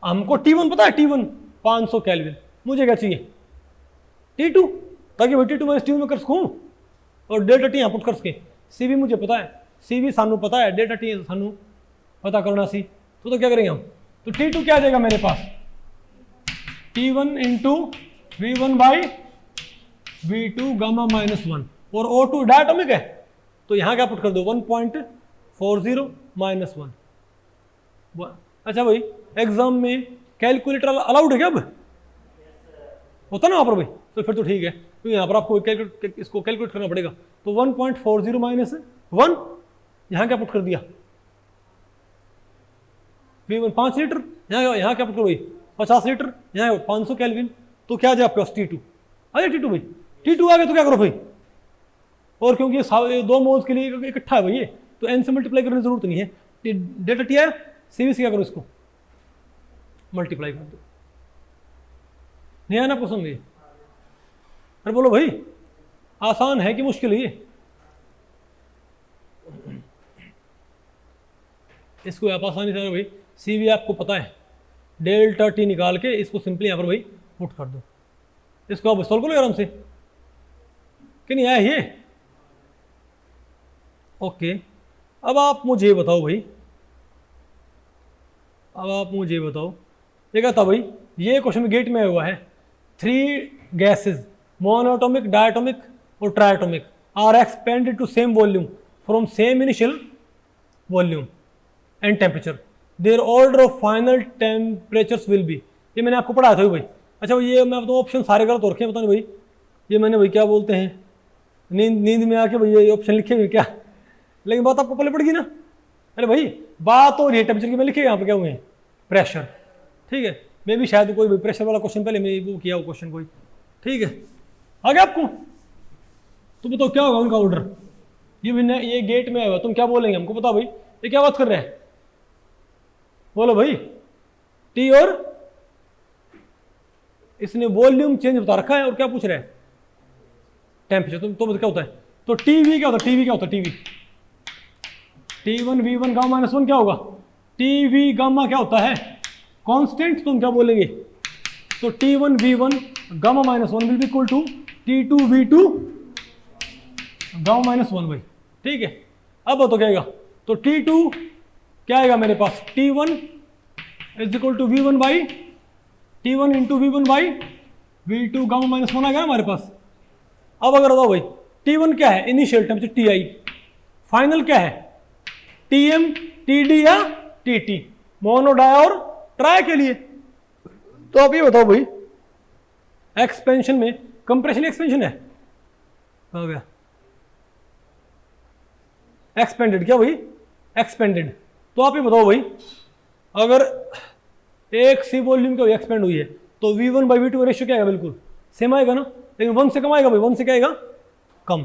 हमको T1 पता है, T1 500 केल्विन, मुझे क्या चाहिए T2, ताकि भाई T2 माइनस T1 में कर सकूँ और डेल्टा टी यहाँ पुट कर सके। CV मुझे पता है, CV सानू पता है, डेल्टा टी सानू पता करना सी, तो क्या करेंगे हम, तो T2 क्या आ जाएगा मेरे पास, T1 into V1 by V2 gamma minus 1, और O2 डायटोमिक है तो यहाँ क्या पुट कर दो 1.40 माइनस 1। अच्छा भाई एग्जाम में कैलकुलेटर अलाउड है क्या अब, होता ना वहाँ पर भाई, तो फिर तो ठीक है, तो यहाँ पर आपको इसको कैलकुलेट करना पड़ेगा। तो 1.40 माइनस 1, यहाँ क्या पुट कर दिया V1 5 लीटर, यहाँ क्या पुट करो भाई 50 लीटर, यहाँ 500 केल्विन, तो क्या आ जाए आपके पास T2 आ जाए। T2 भाई T2 आ गया तो क्या करो भाई, और क्योंकि ये 2 मोल्स के लिए इकट्ठा है भाई ये, तो n से मल्टीप्लाई करने की जरूरत नहीं है, डेल्टा टी आया, CV से क्या करो इसको मल्टीप्लाई कर दो, नहीं आना पसंद ये, अरे बोलो भाई आसान है कि मुश्किल है ये, इसको आप आसानी से भाई CV आपको पता है, डेल्टा टी निकाल के इसको सिंपली यहाँ पर भाई पुट कर दो, इसको आप सॉल्व करो आराम से, कि नहीं आया ये। ओके अब आप मुझे बताओ भाई, अब आप मुझे बताओ, ये क्या था भाई, ये क्वेश्चन गेट में हुआ है, 3 गैसेज मोनोटॉमिक, डायटोमिक और triatomic are expanded to same volume from same initial volume and temperature, their order of final temperatures will be, ये मैंने आपको पढ़ाया था भाई। अच्छा भाई ये मैं बताऊँ ऑप्शन सारे गलत हो रखे हैं, पता नहीं भाई ये मैंने भाई क्या बोलते हैं नींद में आके भाई ये ऑप्शन लिखे हुए क्या, लेकिन बात आपको पहले पड़ेगी ना, अरे भाई बात हो रही है टेम्परेचर की, मैं लिखे यहाँ पे क्या हुए हैं प्रेशर, ठीक है, मैं भी शायद कोई भी प्रेशर वाला क्वेश्चन पहले मैं वो किया वो क्वेश्चन कोई, ठीक है आ गया आपको, तो बताओ क्या होगा उनका ऑर्डर, ये गेट में आया, तुम क्या बोलेंगे हमको बताओ भाई, ये क्या बात कर रहे हैं, बोलो भाई टी, और इसने वॉल्यूम चेंज बता रखा है और क्या पूछ रहा है टेम्परेचर, तो क्या होता है, तो टीवी क्या होता है, टीवी क्या होता है, TV T1 V1 gamma minus 1 क्या होगा, टीवी गामा क्या होता है कांस्टेंट, तुम क्या बोलेंगे, तो T1 V1 gamma minus 1 will be equal to T2 V2 gamma minus 1 भाई, ठीक है। अब बताओ क्या आएगा, तो T2 क्या आएगा मेरे पास, T1 is equal to V1 by T1 into V1 by V2 gamma minus 1 आएगा हमारे पास। अब अगर बताओ भाई T1 क्या है इनिशियल टेम्परेचर, TI फाइनल क्या है TM TD या TT, मोनो डाई और ट्राई के लिए, तो आप ये बताओ भाई एक्सपेंशन में कंप्रेशन एक्सपेंशन है, हो गया एक्सपेंडेड, क्या भाई एक्सपेंडेड, तो आप ये बताओ भाई अगर एक सी वॉल्यूम का एक्सपेंड हुई है तो V1 बाई V2 रेशियो क्या आएगा, बिल्कुल सेम आएगा ना, लेकिन 1 से कम आएगा भाई, 1 से क्या आएगा कम,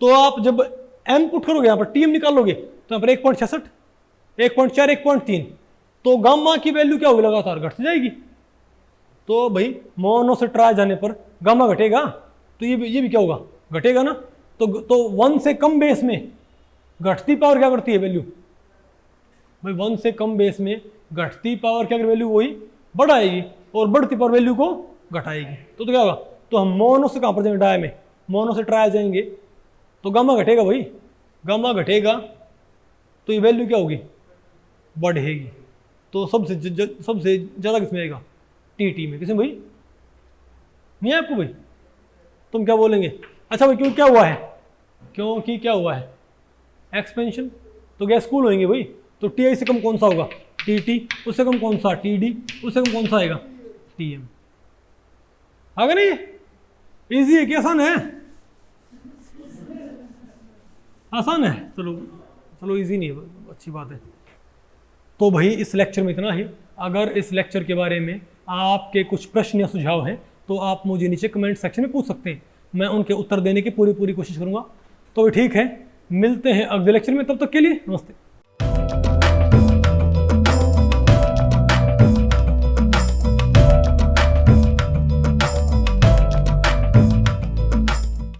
तो आप जब M पुट करोगे यहाँ पर TM निकालोगे तो यहाँ पर 1.66 1.4 1.3, तो गामा की वैल्यू क्या होगी लगातार घटती जाएगी, तो भाई मोनो से ट्राई जाने पर गामा घटेगा, तो ये भी क्या होगा घटेगा ना, तो 1 से कम बेस में घटती पावर क्या करती है वैल्यू भाई, 1 से कम बेस में घटती पावर क्या वैल्यू वही बढ़ाएगी और बढ़ती पावर वैल्यू को घटाएगी, तो क्या होगा, तो हम मोनो से कहाँ पर जाएंगे डाई में, मोनो से ट्राई जाएंगे तो गामा घटेगा भाई, गामा घटेगा तो ये वैल्यू क्या होगी बढ़ेगी, तो सबसे ज़्यादा किसमें आएगा TT में, किसमें भाई नहीं है आपको भाई, तुम क्या बोलेंगे, अच्छा भाई क्यों क्या हुआ है, क्योंकि क्या हुआ है एक्सपेंशन, तो गैस कूल होंगे भाई, तो TI से कम कौन सा होगा TT, उससे कम कौन सा TD, उससे कम कौन सा आएगा TM, आगे नहीं इजी है कि आसान है, आसान है, चलो इजी नहीं है, अच्छी बात है। तो भाई इस लेक्चर में इतना ही, अगर इस लेक्चर के बारे में आपके कुछ प्रश्न या सुझाव हैं तो आप मुझे नीचे कमेंट सेक्शन में पूछ सकते हैं, मैं उनके उत्तर देने की पूरी कोशिश करूंगा। तो ठीक है, मिलते हैं अगले लेक्चर में, तब तक के लिए नमस्ते।